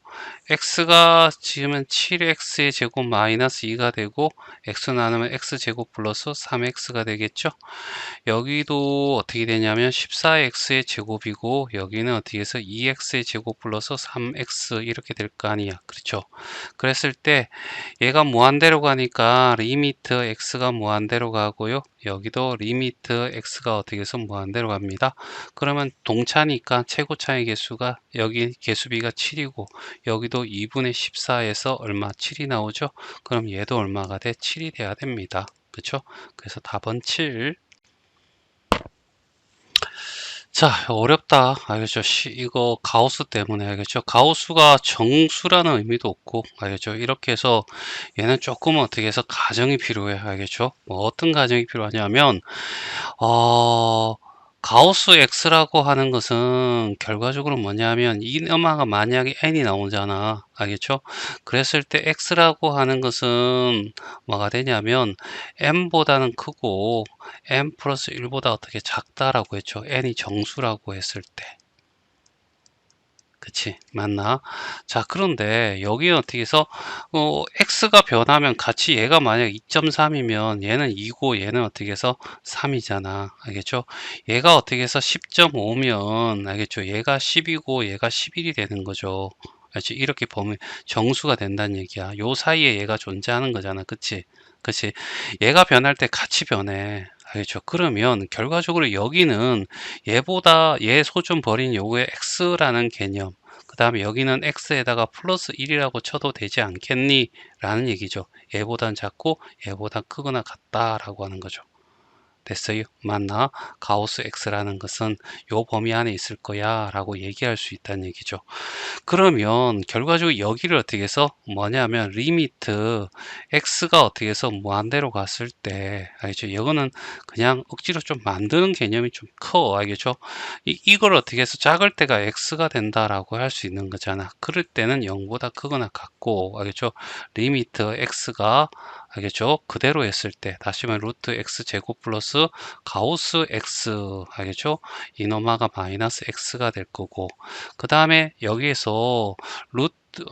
x가 지으면 7x의 제곱 마이너스 2가 되고, x 나누면 x제곱 플러스 3x가 되겠죠? 여기도 어떻게 되냐면 14x의 제곱이고, 여기는 어떻게 해서 2x의 제곱 플러스 3x 이렇게 될 거 아니야. 그렇죠? 그랬을 때 얘가 무한대로 가니까 리미트 x가 무한대로 가고요. 여기도 리미트 x가 어떻게 해서 무한대로 갑니다. 그러면 동차니까 최고차의 개수가 여기 개수비가 7이고 여기도 2분의 14에서 얼마? 7이 나오죠. 그럼 얘도 얼마가 돼? 7이 돼야 됩니다. 그렇죠? 그래서 답은 7. 자, 어렵다. 알겠죠? 이거 가우스 때문에 알겠죠? 가우스가 정수라는 의미도 없고, 알겠죠? 이렇게 해서 얘는 조금 어떻게 해서 가정이 필요해. 알겠죠? 뭐 어떤 가정이 필요하냐면, 어, 가우스 X라고 하는 것은 결과적으로 뭐냐면 이 음화가 만약에 n이 나오잖아. 알겠죠? 그랬을 때 X라고 하는 것은 뭐가 되냐면 n보다는 크고 n 플러스 1보다 어떻게 작다라고 했죠. n이 정수라고 했을 때. 그치? 맞나? 자, 그런데 여기 어떻게 해서 x가 변하면 같이 얘가 만약 2.3이면 얘는 2고 얘는 어떻게 해서 3이잖아. 알겠죠? 얘가 어떻게 해서 10.5면 알겠죠? 얘가 10이고 얘가 11이 되는 거죠. 알지? 이렇게 보면 정수가 된다는 얘기야. 요 사이에 얘가 존재하는 거잖아. 그치? 그치? 얘가 변할 때 같이 변해. 알겠죠? 그러면 결과적으로 여기는 얘보다 얘 소좀 버린 요거의 x라는 개념, 그 다음에 여기는 x에다가 플러스 1이라고 쳐도 되지 않겠니? 라는 얘기죠. 얘보단 작고 얘보다 크거나 같다라고 하는 거죠. 됐어요? 맞나? 가우스 x라는 것은 요 범위 안에 있을 거야 라고 얘기할 수 있다는 얘기죠. 그러면 결과적으로 여기를 어떻게 해서 뭐냐면 리미트 x가 어떻게 해서 무한대로 갔을 때 알겠죠? 이거는 그냥 억지로 좀 만드는 개념이 좀 커. 알겠죠? 이걸 어떻게 해서 작을 때가 x가 된다라고 할 수 있는 거잖아. 그럴 때는 0보다 크거나 같고 알겠죠? 리미트 x가 알겠죠? 그대로 했을 때 다시 말해 루트 x 제곱 플러스 가우스 x 알겠죠? 이노마가 마이너스 x가 될 거고 그 다음에 여기에서 루트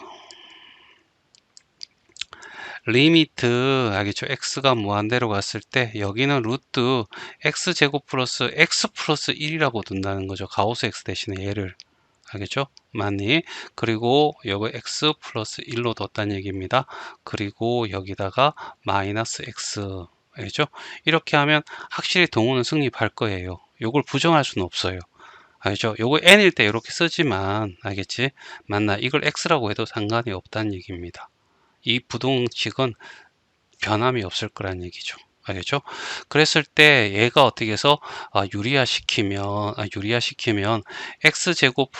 리미트 알겠죠? x가 무한대로 갔을 때 여기는 루트 x제곱 플러스 x 플러스 1이라고 둔다는 거죠. 가우스 x 대신에 얘를 알겠죠? 맞니? 그리고 여기 x 플러스 1로 뒀다는 얘기입니다. 그리고 여기다가 마이너스 x 알겠죠? 이렇게 하면 확실히 동호는 성립할 거예요. 이걸 부정할 수는 없어요. 알죠? 요거 n일 때 이렇게 쓰지만 알겠지? 맞나? 이걸 x라고 해도 상관이 없다는 얘기입니다. 이 부동식은 변함이 없을 거란 얘기죠. 알겠죠? 그랬을 때 얘가 어떻게 해서 유리화시키면 x제곱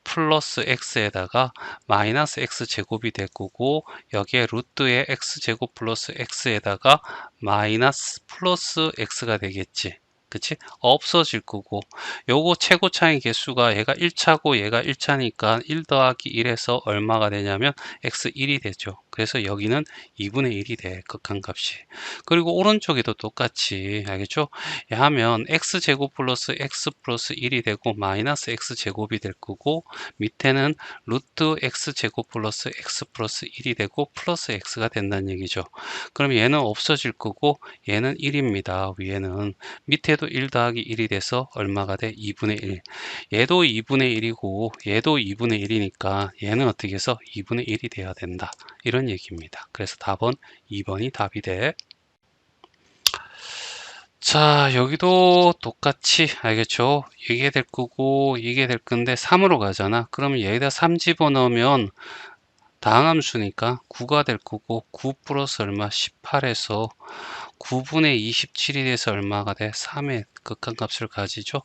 플러스 x에다가 마이너스 x제곱이 될 거고 여기에 루트에 x제곱 플러스 x에다가 마이너스 플러스 x가 되겠지. 그치? 없어질 거고 요거 최고차의 개수가 얘가 1차고 얘가 1차니까 1 더하기 1에서 얼마가 되냐면 x1이 되죠. 그래서 여기는 2분의 1이 돼 극한값이. 그리고 오른쪽에도 똑같이 알겠죠? 하면 x제곱 플러스 x 플러스 1이 되고 마이너스 x제곱이 될 거고 밑에는 루트 x제곱 플러스 x 플러스 1이 되고 플러스 x가 된다는 얘기죠. 그럼 얘는 없어질 거고 얘는 1입니다. 위에는 밑에도 1 더하기 1이 돼서 얼마가 돼? 2분의 1. 얘도 2분의 1이고 얘도 2분의 1이니까 얘는 어떻게 해서 2분의 1이 돼야 된다. 이런 얘기입니다. 그래서 답은 2번이 답이 돼. 자, 여기도 똑같이 알겠죠? 이게 될 거고 이게 될 건데 3으로 가잖아. 그러면 여기다 3 집어넣으면 다항함수니까 9가 될 거고 9 플러스 얼마? 18에서 9분의 27이 돼서 얼마가 돼? 3의 극한값을 가지죠.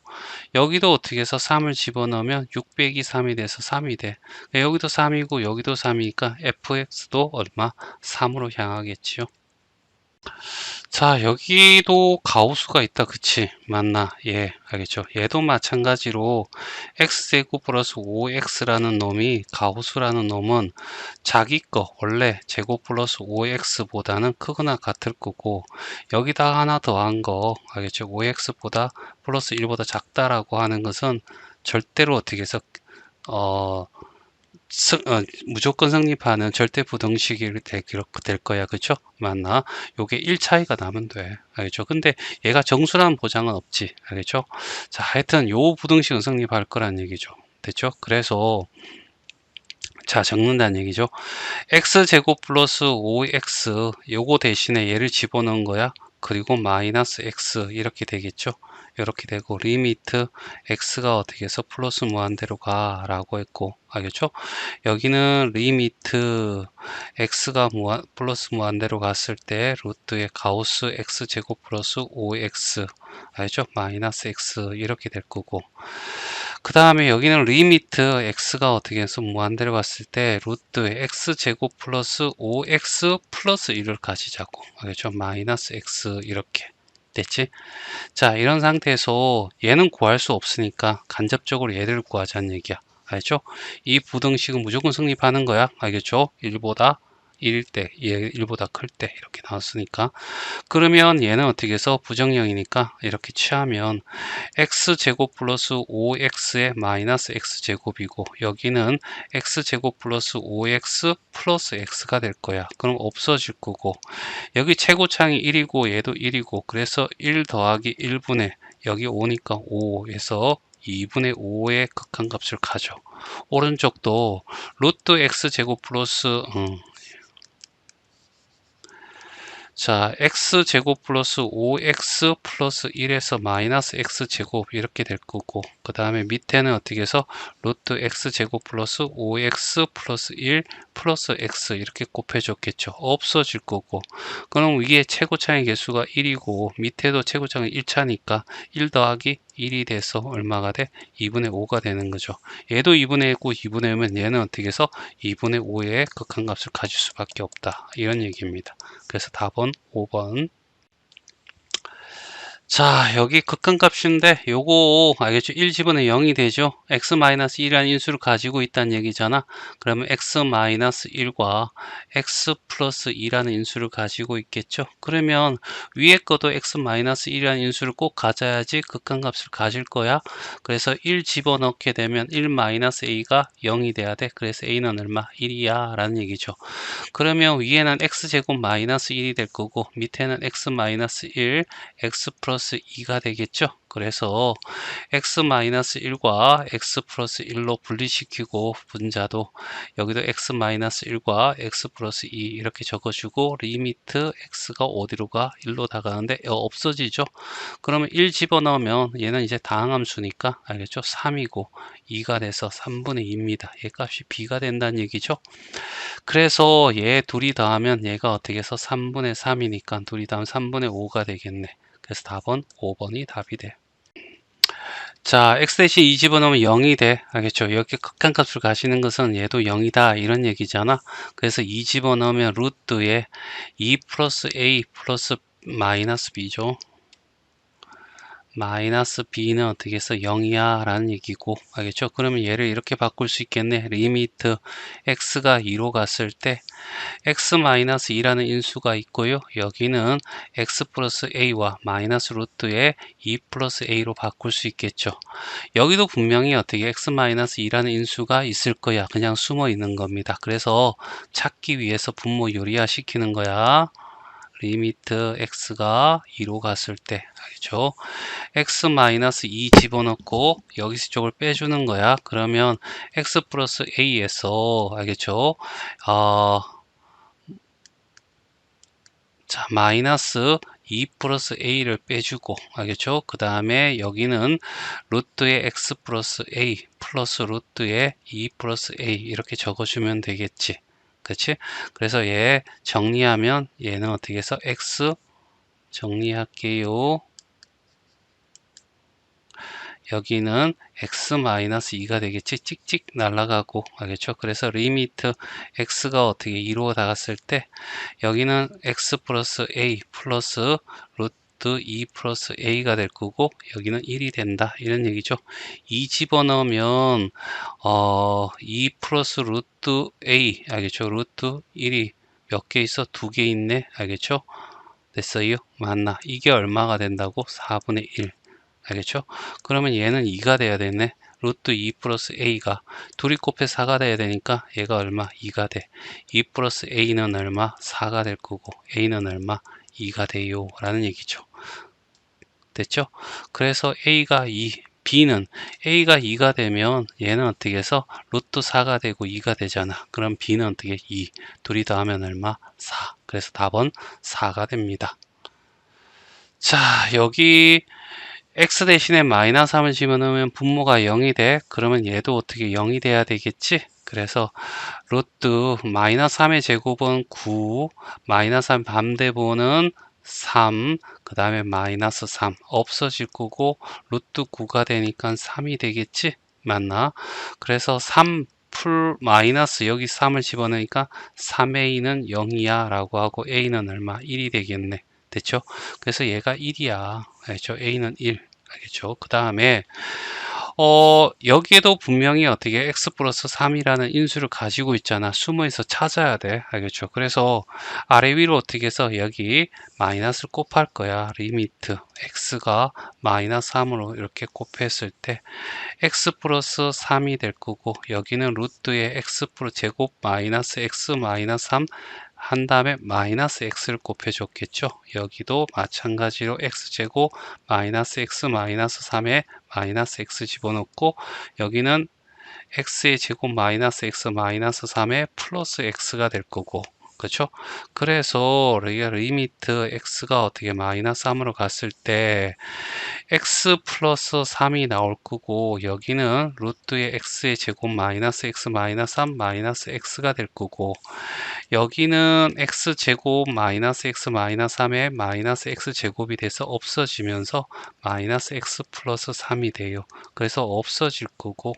여기도 어떻게 해서 3을 집어넣으면 6 빼기 3이 돼서 3이 돼. 여기도 3이고 여기도 3이니까 fx도 얼마? 3으로 향하겠지요. 자, 여기도 가우수가 있다. 그치? 맞나? 예, 알겠죠? 얘도 마찬가지로 x제곱 플러스 5x라는 놈이 가우수라는 놈은 자기 거 원래 제곱 플러스 5x보다는 크거나 같을 거고 여기다 하나 더한 거 알겠죠? 5x보다 플러스 1보다 작다라고 하는 것은 절대로 어떻게 해서 무조건 성립하는 절대 부등식이 될 거야. 그쵸? 맞나? 요게 1 차이가 나면 돼. 알겠죠? 근데 얘가 정수라는 보장은 없지. 알겠죠? 자, 하여튼 요 부등식은 성립할 거란 얘기죠. 됐죠? 그래서 자, 적는다는 얘기죠. x제곱 플러스 5x 요거 대신에 얘를 집어넣은 거야. 그리고 마이너스 x 이렇게 되겠죠. 이렇게 되고 리미트 x가 어떻게 해서 플러스 무한대로 가 라고 했고 알겠죠? 여기는 리미트 x가 플러스 무한대로 갔을 때 루트의 가우스 x제곱 플러스 5x 알죠? 마이너스 x 이렇게 될 거고 그 다음에 여기는 리미트 x가 어떻게 해서 무한대로 갔을 때 루트의 x제곱 플러스 5x 플러스 1을 가지자고 알겠죠? 마이너스 x 이렇게 됐지? 자, 이런 상태에서 얘는 구할 수 없으니까 간접적으로 얘를 구하자는 얘기야. 알죠? 이 부등식은 무조건 성립하는 거야. 알겠죠? 1보다 1일 때, 얘 1보다 클 때 이렇게 나왔으니까. 그러면 얘는 어떻게 해서 부정형이니까 이렇게 취하면 x제곱 플러스 5x의 마이너스 x제곱이고 여기는 x제곱 플러스 5x 플러스 x가 될 거야. 그럼 없어질 거고 여기 최고차항이 1이고 얘도 1이고 그래서 1 더하기 1분의 여기 5니까 5에서 2분의 5의 극한값을 가져. 오른쪽도 루트 x제곱 플러스 자, x제곱 플러스 5x 플러스 1에서 마이너스 x제곱 이렇게 될 거고, 그 다음에 밑에는 어떻게 해서 루트 x제곱 플러스 5x 플러스 1 플러스 x 이렇게 곱해줬겠죠. 없어질 거고, 그럼 위에 최고차의 개수가 1이고 밑에도 최고차가 1차니까 1 더하기 1이 돼서 얼마가 돼? 2분의 5가 되는 거죠. 얘도 2분의 5고 2분의 5면 얘는 어떻게 해서 2분의 5의 극한값을 가질 수밖에 없다. 이런 얘기입니다. 그래서 답은 5번. 자, 여기 극한값인데 요거 알겠죠? 1 집어넣으면 0이 되죠? x-1이라는 인수를 가지고 있다는 얘기잖아. 그러면 x-1과 x 플러스 2라는 인수를 가지고 있겠죠? 그러면 위에 것도 x-1이라는 인수를 꼭 가져야지 극한값을 가질 거야. 그래서 1 집어넣게 되면 1-a가 0이 돼야 돼. 그래서 a는 얼마? 1이야 라는 얘기죠. 그러면 위에는 x제곱 마이너스 1이 될 거고 밑에는 x 마이너스 1, x 플러스 2가 되겠죠. 그래서 x 마이너스 1과 x 플러스 1로 분리시키고 분자도 여기도 x 마이너스 1과 x 플러스 2 이렇게 적어주고 리미트 x가 어디로 가? 1로 다가가는데 없어지죠. 그러면 1 집어넣으면 얘는 이제 다항함수니까 알겠죠? 3이고 2가 돼서 3분의 2입니다. 얘 값이 b가 된다는 얘기죠. 그래서 얘 둘이 더하면 얘가 어떻게 해서 3분의 3이니까 둘이 더하면 3분의 5가 되겠네. 그래서 답은 5번이 답이 돼. 자, x 대신 2 집어넣으면 0이 돼. 알겠죠? 이렇게 극한값을 가시는 것은 얘도 0이다. 이런 얘기잖아. 그래서 2 집어넣으면 루트에 2 플러스 a 플러스 마이너스 b죠. 마이너스 b는 어떻게 해서 0이야 라는 얘기고 알겠죠? 그러면 얘를 이렇게 바꿀 수 있겠네. 리미트 x가 2로 갔을 때 x-2라는 인수가 있고요. 여기는 x 플러스 a와 마이너스 루트에 2 플러스 a로 바꿀 수 있겠죠. 여기도 분명히 어떻게 x-2라는 인수가 있을 거야. 그냥 숨어 있는 겁니다. 그래서 찾기 위해서 분모 요리화 시키는 거야. 리미트 x가 2로 갔을 때 알겠죠? x-2 집어넣고 여기서 쪽을 빼주는 거야. 그러면 x 플러스 a에서 알겠죠? 자, 마이너스 2 플러스 a를 빼주고 알겠죠? 그 다음에 여기는 루트의 x 플러스 a 플러스 루트의 2 플러스 a 이렇게 적어주면 되겠지. 그치? 그래서 얘 정리하면 얘는 어떻게 해서 x 정리할게요. 여기는 x-2가 되겠지. 찍찍 날아가고 알겠죠? 그래서 리미트 x가 어떻게 2로 나갔을 때 여기는 x 플러스 a 플러스 루트 2 플러스 a가 될 거고 여기는 1이 된다 이런 얘기죠. 2 집어넣으면 2 플러스 루트 a 알겠죠? 루트 1이 몇 개 있어? 2개 있네 알겠죠? 됐어요? 맞나? 이게 얼마가 된다고? 4분의 1 알겠죠? 그러면 얘는 2가 돼야 되네. 루트 2 플러스 a가 둘이 곱해 4가 돼야 되니까 얘가 얼마? 2가 돼. 2 플러스 a는 얼마? 4가 될 거고 a는 얼마? 2가 돼요 라는 얘기죠. 됐죠? 그래서 a가 2, b는 a가 2가 되면 얘는 어떻게 해서 루트 4가 되고 2가 되잖아. 그럼 b는 어떻게 2, 둘이 더하면 얼마? 4. 그래서 답은 4가 됩니다. 자, 여기 x 대신에 마이너스 3을 집어넣으면 분모가 0이 돼. 그러면 얘도 어떻게 0이 돼야 되겠지? 그래서 루트 마이너스 3의 제곱은 9, 마이너스 3 반대분은 3, 그 다음에 마이너스 3 없어질 거고 루트 9가 되니까 3이 되겠지? 맞나? 그래서 3 풀 마이너스 여기 3을 집어넣으니까 3a는 0이야 라고 하고 a는 얼마? 1이 되겠네. 됐죠? 그래서 얘가 1이야. 알겠죠? a는 1. 알겠죠? 그 다음에 여기에도 분명히 어떻게 x 플러스 3이라는 인수를 가지고 있잖아. 숨어있어 찾아야 돼. 알겠죠? 그래서 아래 위로 어떻게 해서 여기 마이너스를 곱할 거야. 리미트 x가 마이너스 3으로 이렇게 곱했을 때 x 플러스 3이 될 거고 여기는 루트의 x 플러스 제곱 마이너스 x 마이너스 3 한 다음에 마이너스 x를 곱해줬겠죠. 여기도 마찬가지로 x제곱 마이너스 x 마이너스 3에 마이너스 x 집어넣고 여기는 x의 제곱 마이너스 x 마이너스 3에 플러스 x가 될 거고 그렇죠? 그래서 여기가 리미트 x가 어떻게 마이너스 3으로 갔을 때 x 플러스 3이 나올 거고, 여기는 루트의 x의 제곱 마이너스 x 마이너스 3 마이너스 x가 될 거고, 여기는 x 제곱 마이너스 x 마이너스 3의 마이너스 x 제곱이 돼서 없어지면서 마이너스 x 플러스 3이 돼요. 그래서 없어질 거고,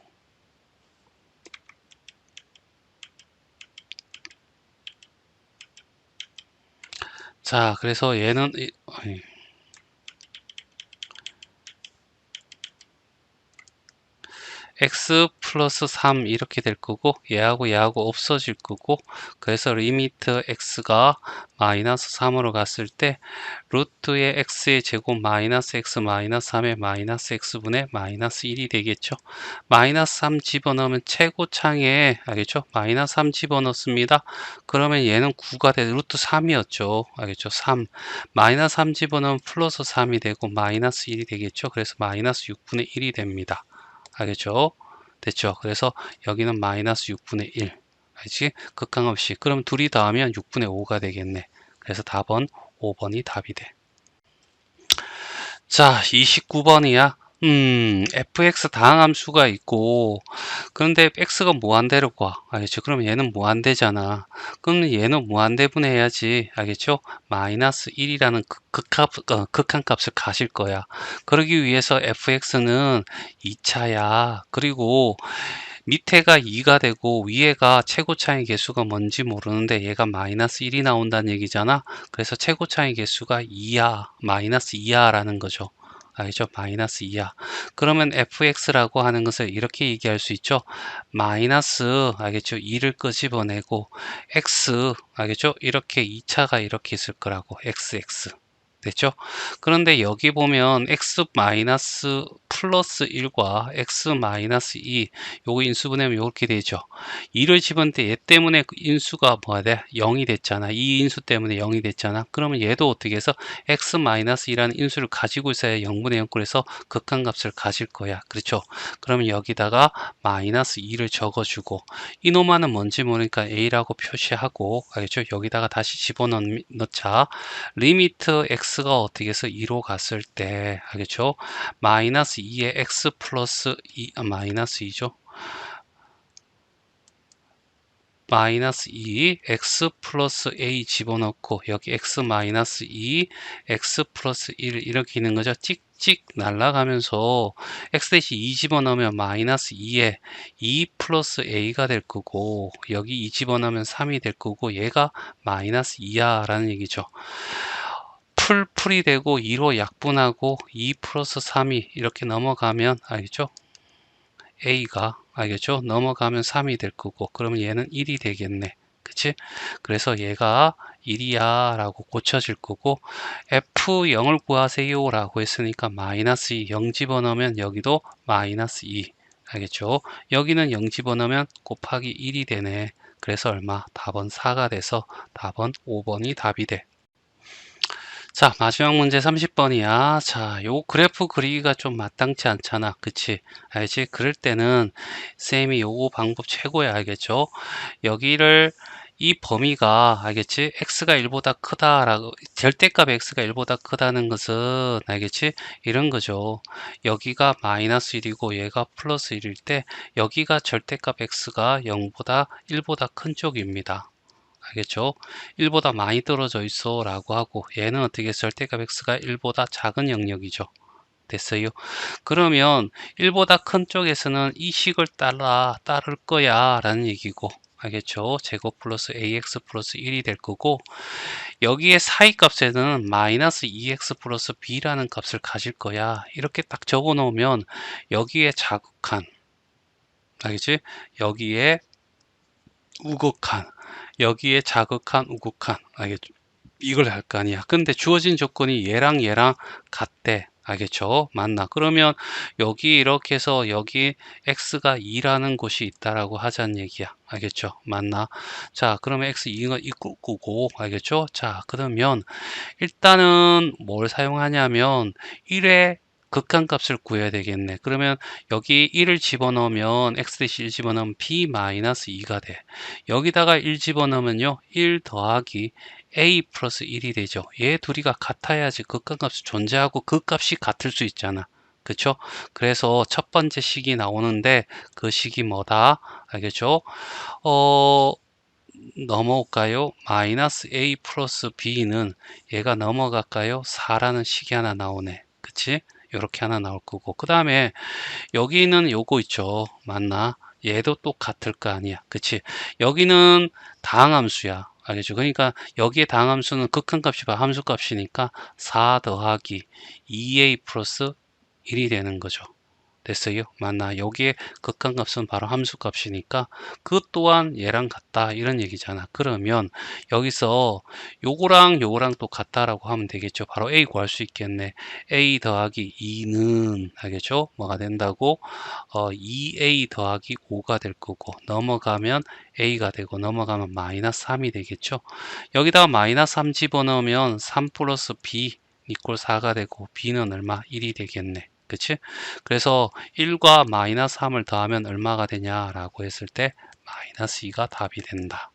자, 그래서 얘는 x 플러스 3 이렇게 될 거고, 얘하고 얘하고 없어질 거고, 그래서 리미트 x가 마이너스 3으로 갔을 때 루트의 x의 제곱 마이너스 x 마이너스 3의 마이너스 x분의 마이너스 1이 되겠죠. 마이너스 3 집어넣으면 최고창에, 알겠죠? 마이너스 3 집어넣습니다. 그러면 얘는 9가 돼, 루트 3이었죠. 알겠죠? 3. 마이너스 3 집어넣으면 플러스 3이 되고 마이너스 1이 되겠죠. 그래서 마이너스 6분의 1이 됩니다. 알겠죠? 됐죠? 그래서 여기는 마이너스 6분의 1. 알지? 극한 없이. 그럼 둘이 더하면 6분의 5가 되겠네. 그래서 답은 5번이 답이 돼. 자, 29번이야. fx 다항함수가 있고, 그런데 x가 무한대로 가. 알겠죠? 그럼 얘는 무한대잖아. 그럼 얘는 무한대분해야지. 알겠죠? 마이너스 1이라는 극한값을 가실 거야. 그러기 위해서 fx는 2차야. 그리고 밑에가 2가 되고 위에가 최고차의 개수가 뭔지 모르는데 얘가 마이너스 1이 나온다는 얘기잖아. 그래서 최고차의 개수가 2야. 마이너스 2야 라는 거죠. 알죠? 마이너스 2야. 그러면 fx라고 하는 것을 이렇게 얘기할 수 있죠. 마이너스, 알겠죠? 2를 끄집어내고 x, 알겠죠? 이렇게 2차가 이렇게 있을 거라고. xx. 됐죠? 그런데 여기 보면 x 마이너스 플러스 1과 x 마이너스 2 요거 인수분해하면 이렇게 되죠. 2를 집었는데 얘 때문에 인수가 뭐가 돼? 0이 됐잖아. 이 인수 때문에 0이 됐잖아. 그러면 얘도 어떻게 해서 x 마이너스 2라는 인수를 가지고 있어야 0분의 0꼴에서 극한값을 가질 거야. 그렇죠? 그러면 여기다가 마이너스 2를 적어주고 이놈아는 뭔지 모르니까 a라고 표시하고 알겠죠? 여기다가 다시 집어넣자. 리미트 x가 어떻게 해서 2로 갔을 때 알겠죠? 마이너스 2에 x 플러스 2, 마이너스 2죠? 마이너스 2, x 플러스 a 집어넣고 여기 x 마이너스 2, x 플러스 1 이렇게 있는 거죠. 찍찍 날아가면서 x 대신 2 집어넣으면 마이너스 2에 2 플러스 a가 될 거고 여기 2 집어넣으면 3이 될 거고 얘가 마이너스 2야 라는 얘기죠. 풀이 되고 2로 약분하고 2 플러스 3이 이렇게 넘어가면 알겠죠? a가 알겠죠? 넘어가면 3이 될 거고 그러면 얘는 1이 되겠네. 그치? 그래서 얘가 1이야 라고 고쳐질 거고 f0을 구하세요 라고 했으니까 마이너스 2, 0 집어넣으면 여기도 마이너스 2 알겠죠? 여기는 0 집어넣으면 곱하기 1이 되네. 그래서 얼마? 답은 4가 돼서 답은 5번이 답이 돼. 자, 마지막 문제 30번이야. 자, 요 그래프 그리기가 좀 마땅치 않잖아. 그치? 알지? 그럴 때는 쌤이 요거 방법 최고야. 알겠죠? 여기를 이 범위가 알겠지? x가 1보다 크다라고 절대값 x가 1보다 크다는 것은 알겠지? 이런 거죠. 여기가 마이너스 1이고 얘가 플러스 1일 때 여기가 절대값 x가 0보다 1보다 큰 쪽입니다. 알겠죠? 1보다 많이 떨어져 있어 라고 하고 얘는 어떻게 절대값 x가 1보다 작은 영역이죠. 됐어요? 그러면 1보다 큰 쪽에서는 이 식을 따를 거야 라는 얘기고 알겠죠? 제곱 플러스 ax 플러스 1이 될 거고 여기에 사이값에는 마이너스 2x 플러스 b라는 값을 가질 거야. 이렇게 딱 적어 놓으면 여기에 자극한 알겠지? 여기에 우극한 여기에 자극한 우극한 알겠죠? 이걸 할 거 아니야. 근데 주어진 조건이 얘랑 얘랑 같대. 알겠죠? 맞나? 그러면 여기 이렇게 해서 여기 x가 2라는 곳이 있다라고 하자는 얘기야. 알겠죠? 맞나? 자, 그러면 x 2가 있을 거고, 알겠죠? 자, 그러면 일단은 뭘 사용하냐면 1의 극한값을 구해야 되겠네. 그러면 여기 1을 집어넣으면 x-1 집어넣으면 b-2가 돼. 여기다가 1 집어넣으면요 1 더하기 a 플러스 1이 되죠. 얘 둘이가 같아야지 극한값이 존재하고 그 값이 같을 수 있잖아. 그쵸? 그래서 첫 번째 식이 나오는데 그 식이 뭐다? 알겠죠? 넘어올까요? 마이너스 a 플러스 b는 얘가 넘어갈까요? 4라는 식이 하나 나오네. 그치? 이렇게 하나 나올 거고 그 다음에 여기는 요거 있죠. 맞나? 얘도 또 같을 거 아니야. 그치? 여기는 다항함수야. 알겠죠? 그러니까 여기에 다항함수는 극한값이 함수값이니까 4 더하기 2a 플러스 1이 되는 거죠. 됐어요? 맞나? 여기에 극한값은 바로 함수값이니까 그 또한 얘랑 같다 이런 얘기잖아. 그러면 여기서 요거랑 또 같다라고 하면 되겠죠. 바로 a 구할 수 있겠네. a 더하기 2는 알겠죠? 뭐가 된다고? 2a 더하기 5가 될 거고 넘어가면 a가 되고 넘어가면 마이너스 3이 되겠죠. 여기다가 마이너스 3 집어넣으면 3 플러스 b 이꼴 4가 되고 b는 얼마? 1이 되겠네. 그치? 그래서 1과 마이너스 3을 더하면 얼마가 되냐라고 했을 때 마이너스 2가 답이 된다.